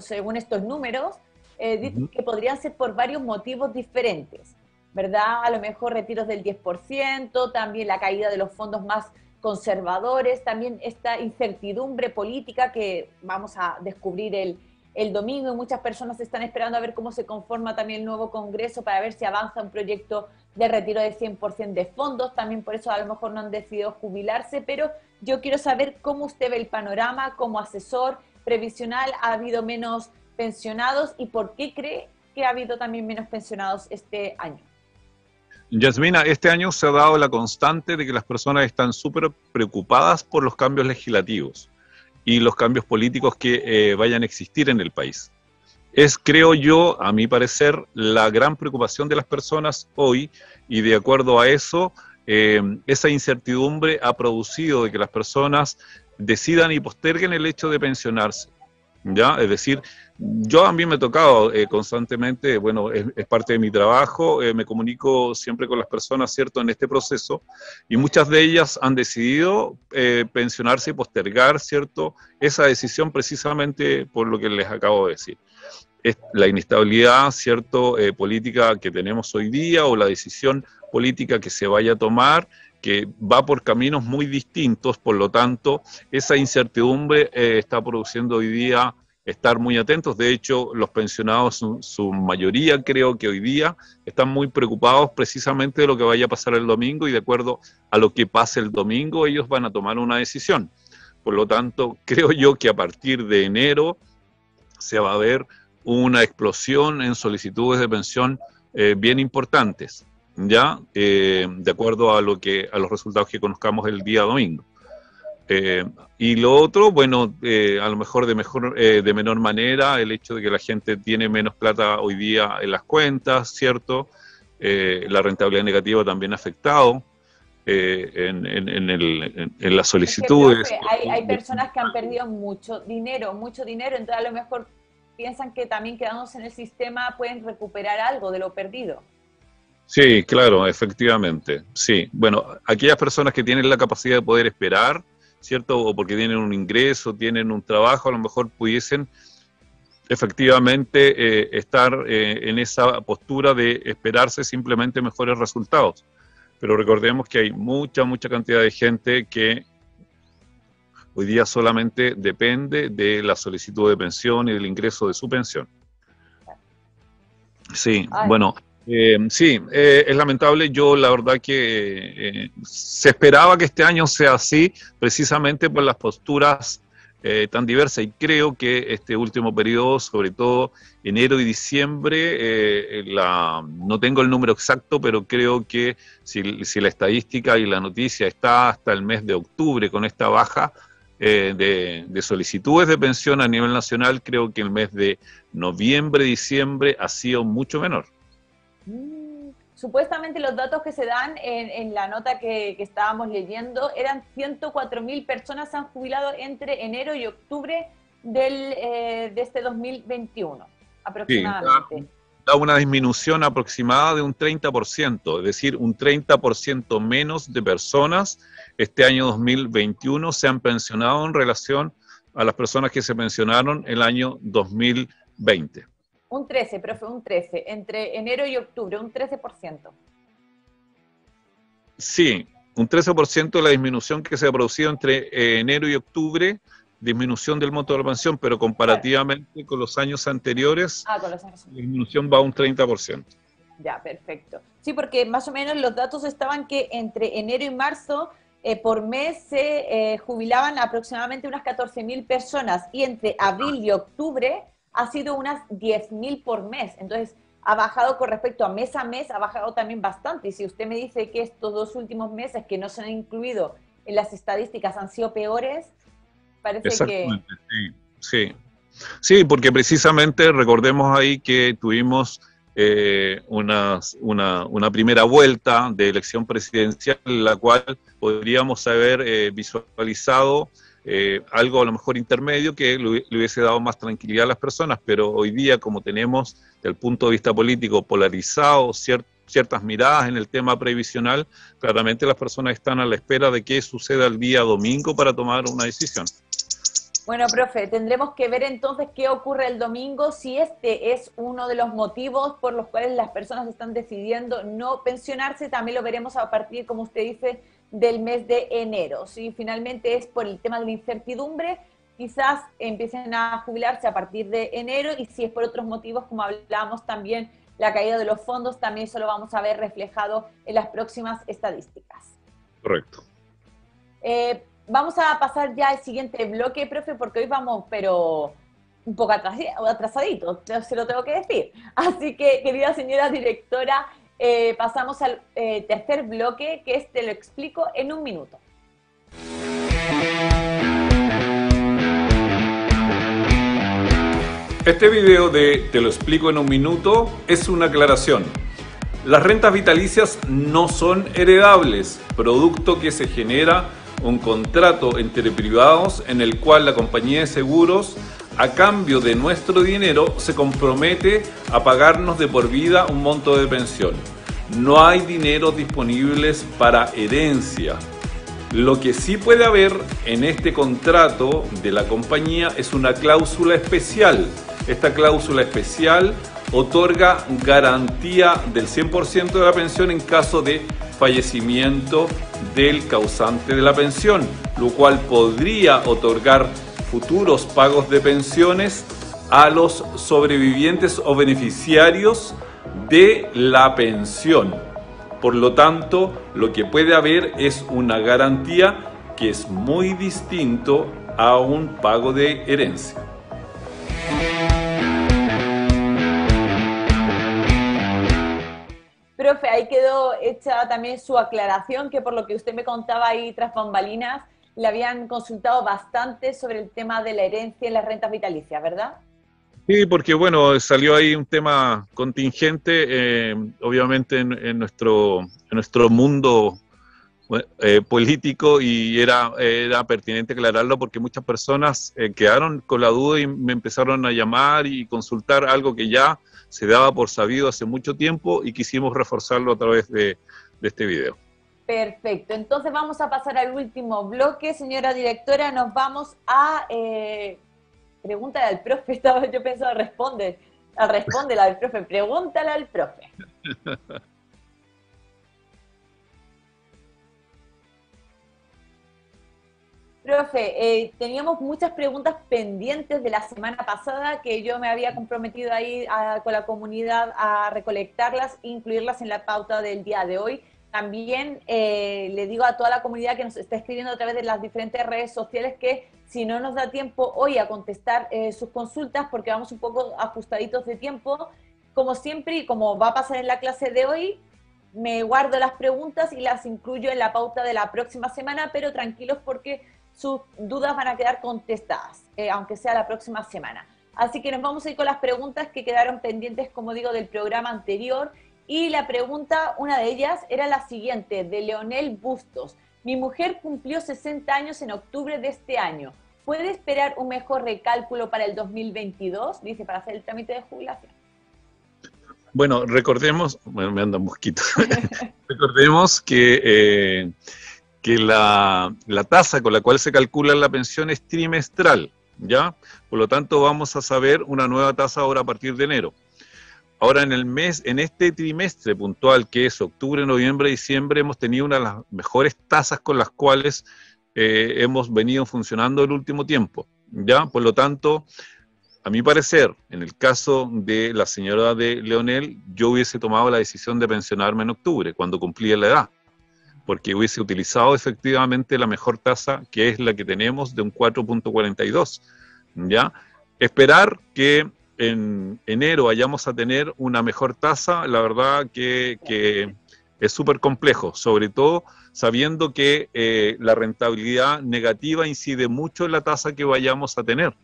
según estos números, dicen que podrían ser por varios motivos diferentes, ¿verdad? A lo mejor retiros del 10%, también la caída de los fondos más conservadores, también esta incertidumbre política que vamos a descubrir el domingo, y muchas personas están esperando a ver cómo se conforma también el nuevo Congreso para ver si avanza un proyecto de retiro de 100% de fondos, también por eso a lo mejor no han decidido jubilarse, pero yo quiero saber cómo usted ve el panorama como asesor previsional. ¿Ha habido menos pensionados y por qué cree que ha habido también menos pensionados este año? Yasmina, este año se ha dado la constante de que las personas están súper preocupadas por los cambios legislativos y los cambios políticos que vayan a existir en el país. Es, creo yo, a mi parecer, la gran preocupación de las personas hoy, y de acuerdo a eso, esa incertidumbre ha producido de que las personas decidan y posterguen el hecho de pensionarse. ¿Ya? Es decir, yo a mí me ha tocado constantemente, bueno, es parte de mi trabajo, me comunico siempre con las personas, ¿cierto?, en este proceso, y muchas de ellas han decidido pensionarse y postergar, ¿cierto?, esa decisión precisamente por lo que les acabo de decir. Es la inestabilidad, ¿cierto?, política que tenemos hoy día, o la decisión política que se vaya a tomar, que va por caminos muy distintos, por lo tanto, esa incertidumbre está produciendo hoy día estar muy atentos. De hecho, los pensionados, su mayoría, creo que hoy día están muy preocupados precisamente de lo que vaya a pasar el domingo, y de acuerdo a lo que pase el domingo, ellos van a tomar una decisión. Por lo tanto, creo yo que a partir de enero se va a ver una explosión en solicitudes de pensión bien importantes, ¿ya? De acuerdo a los resultados que conozcamos el día domingo. Y lo otro, bueno, a lo mejor de menor manera, el hecho de que la gente tiene menos plata hoy día en las cuentas, ¿cierto? La rentabilidad negativa también ha afectado en las solicitudes. Profe, hay personas que han perdido mucho dinero, entonces a lo mejor piensan que también quedándose en el sistema pueden recuperar algo de lo perdido. Sí, claro, efectivamente, sí. Bueno, aquellas personas que tienen la capacidad de poder esperar, ¿cierto? O porque tienen un ingreso, tienen un trabajo, a lo mejor pudiesen efectivamente estar en esa postura de esperarse simplemente mejores resultados. Pero recordemos que hay mucha cantidad de gente que hoy día solamente depende de la solicitud de pensión y del ingreso de su pensión. Sí, bueno, sí, es lamentable. Yo la verdad que se esperaba que este año sea así, precisamente por las posturas tan diversas, y creo que este último periodo, sobre todo enero y diciembre, no tengo el número exacto, pero creo que si la estadística y la noticia está hasta el mes de octubre con esta baja de solicitudes de pensión a nivel nacional, creo que el mes de noviembre, diciembre ha sido mucho menor. Supuestamente los datos que se dan en la nota que estábamos leyendo eran 104.000 personas se han jubilado entre enero y octubre de este 2021, aproximadamente. Sí, da una disminución aproximada de un 30%, es decir, un 30% menos de personas este año 2021 se han pensionado en relación a las personas que se pensionaron el año 2020. Un 13, profe, un 13, entre enero y octubre, un 13%. Sí, un 13% de la disminución que se ha producido entre enero y octubre, disminución del monto de la pensión, pero comparativamente con los años anteriores, la disminución va a un 30%. Ya, perfecto. Sí, porque más o menos los datos estaban que entre enero y marzo por mes se jubilaban aproximadamente unas 14.000 personas y entre abril y octubre ha sido unas 10.000 por mes. Entonces, ha bajado con respecto a mes, ha bajado también bastante. Y si usted me dice que estos 2 últimos meses que no se han incluido en las estadísticas han sido peores, parece Exactamente, sí. Sí, porque precisamente recordemos ahí que tuvimos una primera vuelta de elección presidencial en la cual podríamos haber visualizado algo a lo mejor intermedio que le hubiese dado más tranquilidad a las personas, pero hoy día como tenemos desde el punto de vista político polarizado ciertas miradas en el tema previsional, claramente las personas están a la espera de qué suceda el día domingo para tomar una decisión. Bueno, profe, tendremos que ver entonces qué ocurre el domingo, si este es uno de los motivos por los cuales las personas están decidiendo no pensionarse. También lo veremos a partir, como usted dice, del mes de enero. Si finalmente es por el tema de la incertidumbre, quizás empiecen a jubilarse a partir de enero, y si es por otros motivos, como hablábamos también, la caída de los fondos, también eso lo vamos a ver reflejado en las próximas estadísticas. Correcto. Vamos a pasar ya al siguiente bloque, profe, porque hoy vamos, pero un poco atrasaditos, se lo tengo que decir. Así que, querida señora directora, pasamos al tercer bloque, que es Te lo explico en un minuto. Este video de Te lo explico en un minuto es una aclaración. Las rentas vitalicias no son heredables, producto que se genera un contrato entre privados en el cual la compañía de seguros, a cambio de nuestro dinero, se compromete a pagarnos de por vida un monto de pensión. No hay dinero disponibles para herencia. Lo que sí puede haber en este contrato de la compañía es una cláusula especial. Esta cláusula especial otorga garantía del 100% de la pensión en caso de fallecimiento del causante de la pensión, lo cual podría otorgar futuros pagos de pensiones a los sobrevivientes o beneficiarios de la pensión. Por lo tanto, lo que puede haber es una garantía que es muy distinto a un pago de herencia. Profe, ahí quedó hecha también su aclaración, que por lo que usted me contaba ahí tras bambalinas, le habían consultado bastante sobre el tema de la herencia y las rentas vitalicias, ¿verdad? Sí, porque bueno, salió ahí un tema contingente, obviamente en nuestro mundo político, y era pertinente aclararlo porque muchas personas quedaron con la duda y me empezaron a llamar y consultar algo que ya se daba por sabido hace mucho tiempo y quisimos reforzarlo a través de este video. Perfecto, entonces vamos a pasar al último bloque, señora directora, nos vamos a pregúntale al profe, yo pensaba respóndela al profe, pregúntale al profe. Profe, teníamos muchas preguntas pendientes de la semana pasada que yo me había comprometido ahí con la comunidad a recolectarlas e incluirlas en la pauta del día de hoy. También le digo a toda la comunidad que nos está escribiendo a través de las diferentes redes sociales que si no nos da tiempo hoy a contestar sus consultas, porque vamos un poco ajustaditos de tiempo, como siempre y como va a pasar en la clase de hoy, me guardo las preguntas y las incluyo en la pauta de la próxima semana, pero tranquilos porque sus dudas van a quedar contestadas, aunque sea la próxima semana. Así que nos vamos a ir con las preguntas que quedaron pendientes, como digo, del programa anterior. Y la pregunta, una de ellas, era la siguiente, de Leonel Bustos. Mi mujer cumplió 60 años en octubre de este año. ¿Puede esperar un mejor recálculo para el 2022? Dice, para hacer el trámite de jubilación. Bueno, recordemos, me anda un mosquito, recordemos que la tasa con la cual se calcula la pensión es trimestral, ¿ya? Por lo tanto, vamos a saber una nueva tasa ahora a partir de enero. Ahora en este trimestre puntual, que es octubre, noviembre, diciembre, hemos tenido una de las mejores tasas con las cuales hemos venido funcionando el último tiempo, ¿ya? Por lo tanto, a mi parecer, en el caso de la señora de Leonel, yo hubiese tomado la decisión de pensionarme en octubre, cuando cumplía la edad. porque hubiese utilizado efectivamente la mejor tasa, que es la que tenemos, de un 4,42, ¿ya? Esperar que en enero vayamos a tener una mejor tasa, la verdad que es súper complejo, sobre todo sabiendo que la rentabilidad negativa incide mucho en la tasa que vayamos a tener.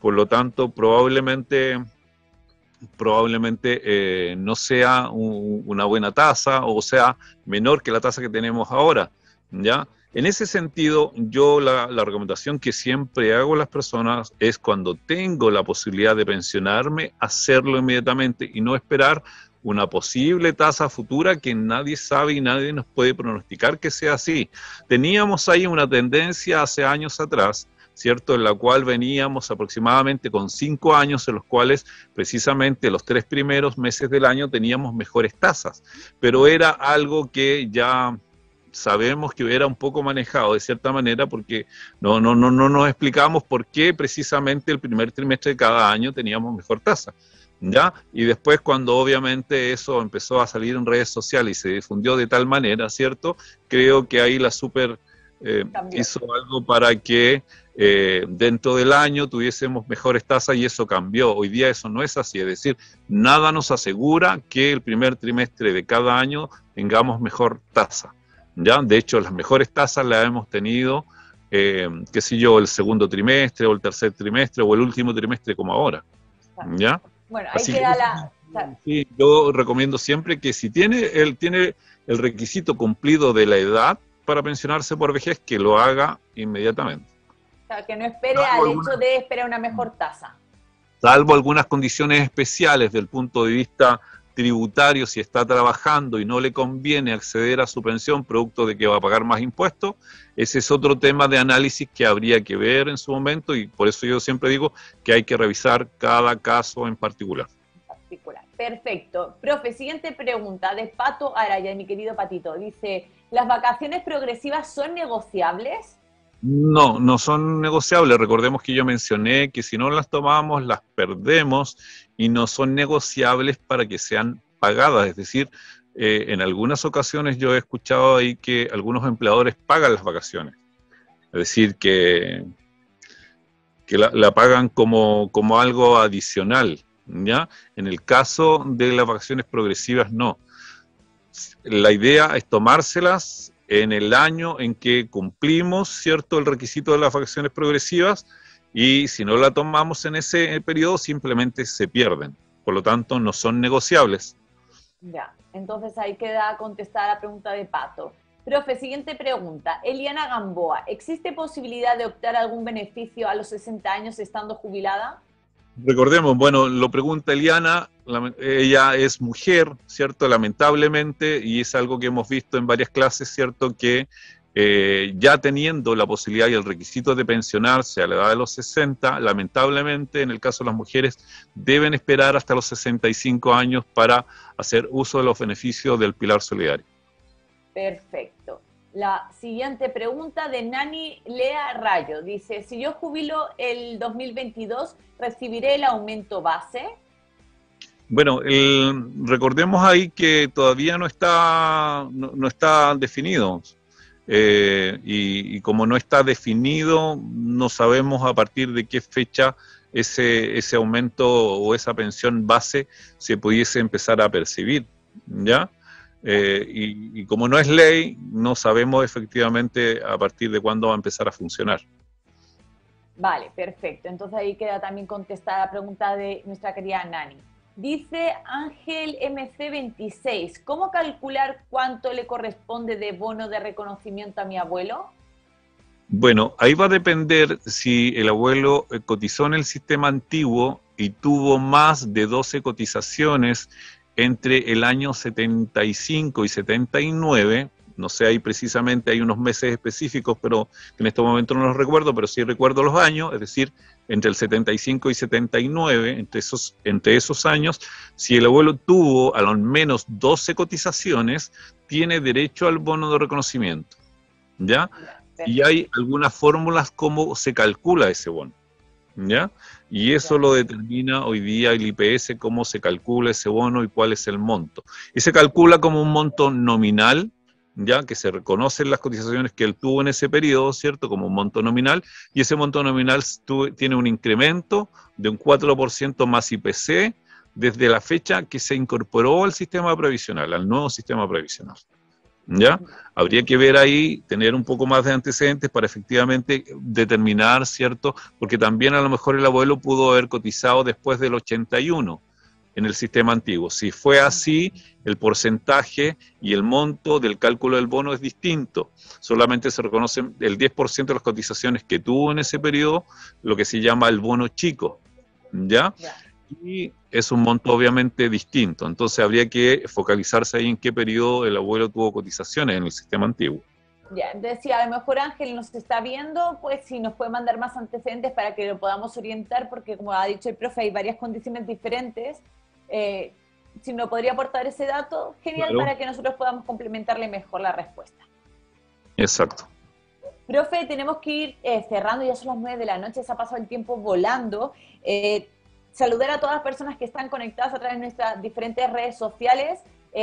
Por lo tanto, probablemente no sea una buena tasa o sea menor que la tasa que tenemos ahora, ¿ya? En ese sentido, yo la recomendación que siempre hago a las personas es cuando tengo la posibilidad de pensionarme, hacerlo inmediatamente y no esperar una posible tasa futura que nadie sabe y nadie nos puede pronosticar que sea así. Teníamos ahí una tendencia hace años atrás, ¿cierto?, en la cual veníamos aproximadamente con 5 años en los cuales precisamente los 3 primeros meses del año teníamos mejores tasas, pero era algo que ya sabemos que era un poco manejado de cierta manera porque no nos explicamos por qué precisamente el primer trimestre de cada año teníamos mejor tasa, ¿ya? Y después cuando obviamente eso empezó a salir en redes sociales y se difundió de tal manera, ¿cierto? Creo que ahí la super hizo algo para que dentro del año tuviésemos mejores tasas y eso cambió. Hoy día eso no es así, es decir, nada nos asegura que el primer trimestre de cada año tengamos mejor tasa, ¿ya? De hecho, las mejores tasas las hemos tenido, qué sé yo, el segundo trimestre o el tercer trimestre o el último trimestre como ahora, ¿ya? Bueno, ahí queda sí, yo recomiendo siempre que si tiene el requisito cumplido de la edad para pensionarse por vejez, que lo haga inmediatamente. O sea, que no espere al hecho de esperar una mejor tasa. Salvo algunas condiciones especiales del punto de vista tributario, si está trabajando y no le conviene acceder a su pensión producto de que va a pagar más impuestos, ese es otro tema de análisis que habría que ver en su momento y por eso yo siempre digo que hay que revisar cada caso en particular. Perfecto. Profe, siguiente pregunta de Pato Araya, mi querido Patito. Dice, ¿las vacaciones progresivas son negociables? No, no son negociables. Recordemos que yo mencioné que si no las tomamos, las perdemos y no son negociables para que sean pagadas. Es decir, en algunas ocasiones yo he escuchado ahí que algunos empleadores pagan las vacaciones. Es decir, que la pagan como algo adicional, ¿ya? En el caso de las vacaciones progresivas, no. La idea es tomárselas en el año en que cumplimos, ¿cierto?, el requisito de las vacaciones progresivas y si no la tomamos en ese periodo simplemente se pierden. Por lo tanto, no son negociables. Ya, entonces ahí queda contestada la pregunta de Pato. Profe, siguiente pregunta. Eliana Gamboa, ¿existe posibilidad de optar a algún beneficio a los 60 años estando jubilada? Recordemos, bueno, lo pregunta Eliana, ella es mujer, ¿cierto? Lamentablemente, y es algo que hemos visto en varias clases, ¿cierto? Que ya teniendo la posibilidad y el requisito de pensionarse a la edad de los 60, lamentablemente, en el caso de las mujeres, deben esperar hasta los 65 años para hacer uso de los beneficios del Pilar Solidario. Perfecto. La siguiente pregunta de Nani Lea Rayo. Dice, si yo jubilo el 2022, ¿recibiré el aumento base? Bueno, recordemos ahí que todavía no está definido. Y como no está definido, no sabemos a partir de qué fecha ese aumento o esa pensión base se pudiese empezar a percibir, ¿ya? Y como no es ley, no sabemos efectivamente a partir de cuándo va a empezar a funcionar. Vale, perfecto. Entonces ahí queda también contestada la pregunta de nuestra querida Nani. Dice Ángel MC26, ¿cómo calcular cuánto le corresponde de bono de reconocimiento a mi abuelo? Bueno, ahí va a depender si el abuelo cotizó en el sistema antiguo y tuvo más de 12 cotizaciones entre el año 75 y 79, no sé, ahí precisamente hay unos meses específicos, pero en este momento no los recuerdo, pero sí recuerdo los años, es decir, entre el 75 y 79, entre esos años, si el abuelo tuvo al menos 12 cotizaciones, tiene derecho al bono de reconocimiento, ¿ya? Y hay algunas fórmulas cómo se calcula ese bono, ¿ya? Y eso lo determina hoy día el IPS, cómo se calcula ese bono y cuál es el monto. Y se calcula como un monto nominal, ya que se reconocen las cotizaciones que él tuvo en ese periodo, ¿cierto? Como un monto nominal, y ese monto nominal tiene un incremento de un 4% más IPC desde la fecha que se incorporó al sistema previsional, al nuevo sistema previsional. ¿Ya? Habría que ver ahí, tener un poco más de antecedentes para efectivamente determinar, ¿cierto? Porque también a lo mejor el abuelo pudo haber cotizado después del 81 en el sistema antiguo. Si fue así, el porcentaje y el monto del cálculo del bono es distinto. Solamente se reconoce el 10% de las cotizaciones que tuvo en ese periodo, lo que se llama el bono chico, ¿ya? Y es un monto obviamente distinto. Entonces habría que focalizarse ahí en qué periodo el abuelo tuvo cotizaciones en el sistema antiguo. Ya, entonces si a lo mejor Ángel nos está viendo, pues si nos puede mandar más antecedentes para que lo podamos orientar, porque como ha dicho el profe, hay varias condiciones diferentes. Si nos podría aportar ese dato, genial, Claro. para que nosotros podamos complementarle mejor la respuesta. Exacto. Profe, tenemos que ir cerrando, ya son las 9 de la noche, se ha pasado el tiempo volando. Saludar a todas las personas que están conectadas a través de nuestras diferentes redes sociales.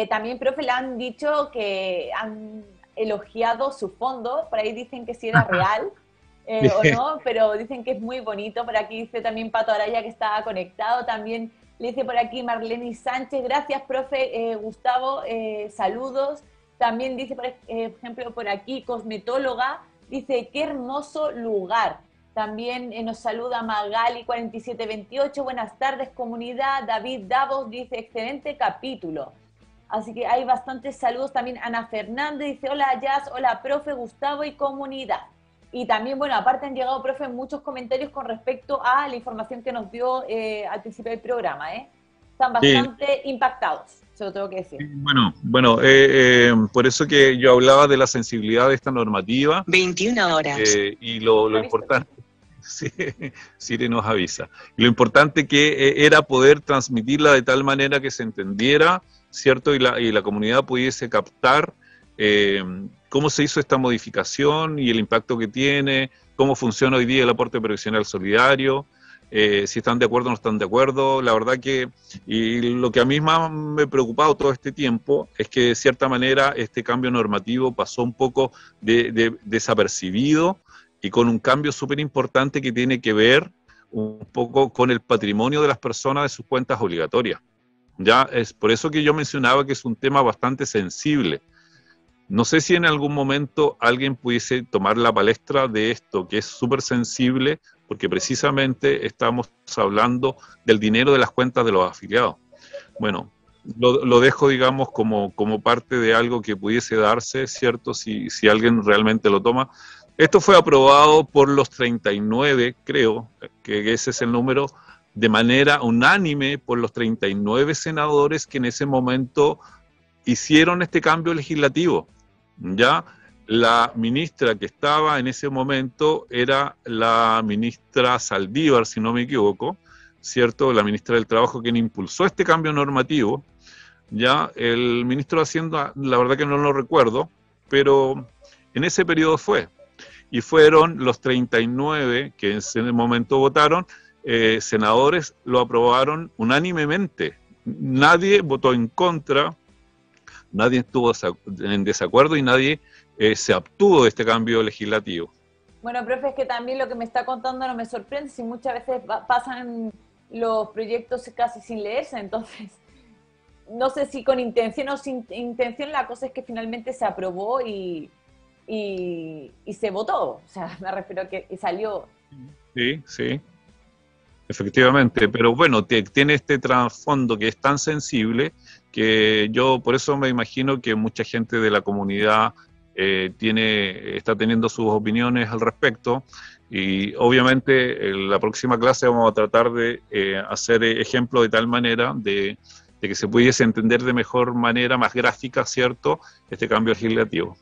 También, profe, le han dicho que han elogiado su fondo, por ahí dicen que si era real o no, pero dicen que es muy bonito. Por aquí dice también Pato Araya que estaba conectado, también le dice por aquí Marlene Sánchez, gracias, profe. Gustavo, saludos. También dice, por ejemplo, por aquí, cosmetóloga, dice, qué hermoso lugar. También nos saluda Magali4728, buenas tardes comunidad. David Davos dice, excelente capítulo. Así que hay bastantes saludos. También Ana Fernández dice, hola Jazz, hola profe, Gustavo y comunidad. Y también, bueno, aparte han llegado, profe, muchos comentarios con respecto a la información que nos dio al principio del programa, Están bastante impactados, se lo tengo que decir. Bueno, por eso que yo hablaba de la sensibilidad de esta normativa. 21 horas. Y lo importante, sí, Siri nos avisa. Lo importante que era poder transmitirla de tal manera que se entendiera, ¿cierto? Y la comunidad pudiese captar cómo se hizo esta modificación y el impacto que tiene, cómo funciona hoy día el aporte previsional solidario, si están de acuerdo o no están de acuerdo. La verdad que, y lo que a mí más me ha preocupado todo este tiempo, es que de cierta manera este cambio normativo pasó un poco desapercibido y con un cambio súper importante que tiene que ver un poco con el patrimonio de las personas de sus cuentas obligatorias. Ya es por eso que yo mencionaba que es un tema bastante sensible. No sé si en algún momento alguien pudiese tomar la palestra de esto, que es súper sensible, porque precisamente estamos hablando del dinero de las cuentas de los afiliados. Bueno, lo dejo, digamos, como parte de algo que pudiese darse, ¿cierto? Si alguien realmente lo toma. Esto fue aprobado por los 39, creo, que ese es el número, de manera unánime por los 39 senadores que en ese momento hicieron este cambio legislativo. Ya la ministra que estaba en ese momento era la ministra Saldívar, si no me equivoco, ¿cierto? La ministra del Trabajo, quien impulsó este cambio normativo. Ya el ministro de Hacienda, la verdad que no lo recuerdo, pero en ese periodo fue. Y fueron los 39 que en ese momento votaron, senadores lo aprobaron unánimemente. Nadie votó en contra, nadie estuvo en desacuerdo y nadie se abstuvo de este cambio legislativo. Bueno, profe, es que también lo que me está contando no me sorprende, si muchas veces pasan los proyectos casi sin leerse, entonces no sé si con intención o sin intención, la cosa es que finalmente se aprobó y se votó, o sea, me refiero a que salió. Sí, efectivamente, pero bueno, tiene este trasfondo que es tan sensible que yo por eso me imagino que mucha gente de la comunidad está teniendo sus opiniones al respecto, y obviamente en la próxima clase vamos a tratar de hacer ejemplo de tal manera de que se pudiese entender de mejor manera, más gráfica, ¿cierto?, este cambio legislativo.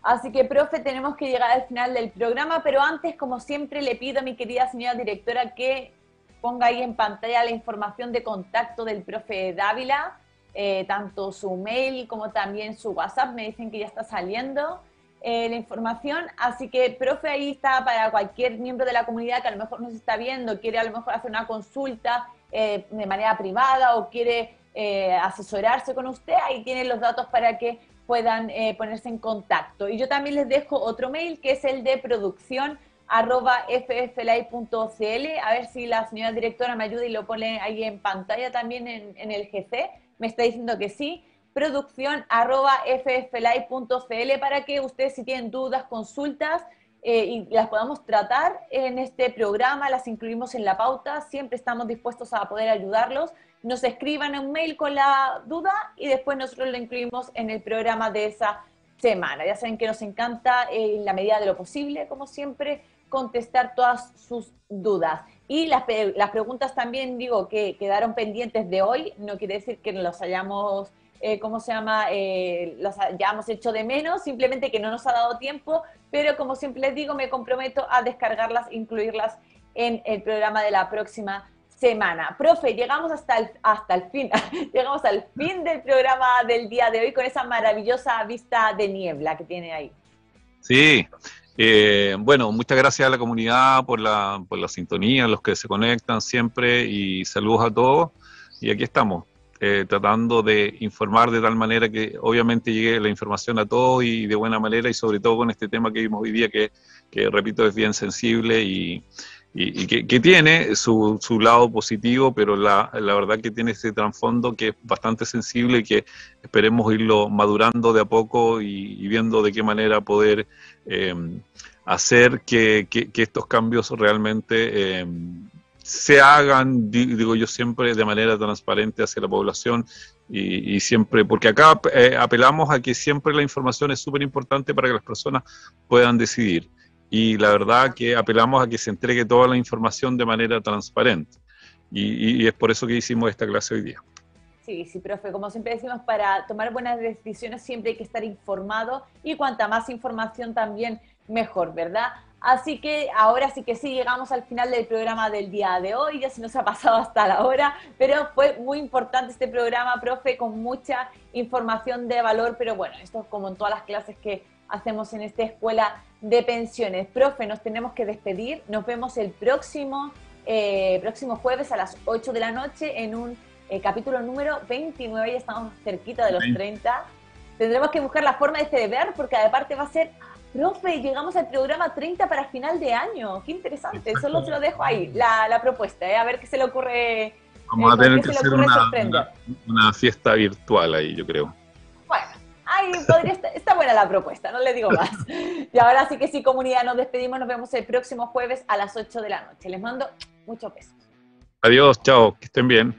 Así que, profe, tenemos que llegar al final del programa, pero antes, como siempre, le pido a mi querida señora directora que ponga ahí en pantalla la información de contacto del profe Dávila, tanto su mail como también su WhatsApp. Me dicen que ya está saliendo la información, así que, profe, ahí está para cualquier miembro de la comunidad que a lo mejor nos está viendo, quiere a lo mejor hacer una consulta de manera privada o quiere asesorarse con usted, ahí tiene los datos para que puedan ponerse en contacto. Y yo también les dejo otro mail que es el de producción@fflive.cl. A ver si la señora directora me ayuda y lo pone ahí en pantalla también en el GC. Me está diciendo que sí. Producción@fflive.cl para que ustedes, si tienen dudas, consultas, y las podamos tratar en este programa, las incluimos en la pauta, siempre estamos dispuestos a poder ayudarlos. Nos escriban un mail con la duda y después nosotros lo incluimos en el programa de esa semana. Ya saben que nos encanta, en la medida de lo posible, como siempre, contestar todas sus dudas. Y las preguntas también, digo, que quedaron pendientes de hoy, no quiere decir que los hayamos, ¿cómo se llama? Los hayamos hecho de menos, simplemente que no nos ha dado tiempo, pero como siempre les digo, me comprometo a descargarlas, incluirlas en el programa de la próxima semana. Profe, llegamos hasta el fin, llegamos al fin del programa del día de hoy con esa maravillosa vista de niebla que tiene ahí. Sí, bueno, muchas gracias a la comunidad por la sintonía, los que se conectan siempre, y saludos a todos. Y aquí estamos, tratando de informar de tal manera que obviamente llegue la información a todos y de buena manera, y sobre todo con este tema que vimos hoy día que repito, es bien sensible y que tiene su lado positivo, pero la verdad que tiene este trasfondo que es bastante sensible y que esperemos irlo madurando de a poco y viendo de qué manera poder hacer que estos cambios realmente se hagan, digo yo siempre, de manera transparente hacia la población y siempre, porque acá apelamos a que siempre la información es súper importante para que las personas puedan decidir. Y la verdad que apelamos a que se entregue toda la información de manera transparente. Y es por eso que hicimos esta clase hoy día. Sí, sí, profe, como siempre decimos, para tomar buenas decisiones siempre hay que estar informado y cuanta más información también mejor, ¿verdad? Así que ahora sí que sí, llegamos al final del programa del día de hoy, ya se nos ha pasado hasta la hora, pero fue muy importante este programa, profe, con mucha información de valor, pero bueno, esto es como en todas las clases que hacemos en esta escuela de pensiones. Profe, nos tenemos que despedir, nos vemos el próximo jueves a las 8 de la noche en un capítulo número 29, ya estamos cerquita de los 30. Tendremos que buscar la forma de celebrar porque aparte va a ser, profe, llegamos al programa 30 para final de año. Qué interesante, solo se lo dejo ahí, la propuesta, a ver qué se le ocurre. Vamos a tener que hacer una fiesta virtual ahí, yo creo. Bueno, ahí podría estar, está buena la propuesta, no le digo más. Y ahora sí que sí, comunidad, nos despedimos, nos vemos el próximo jueves a las 8 de la noche. Les mando muchos besos. Adiós, chao, que estén bien.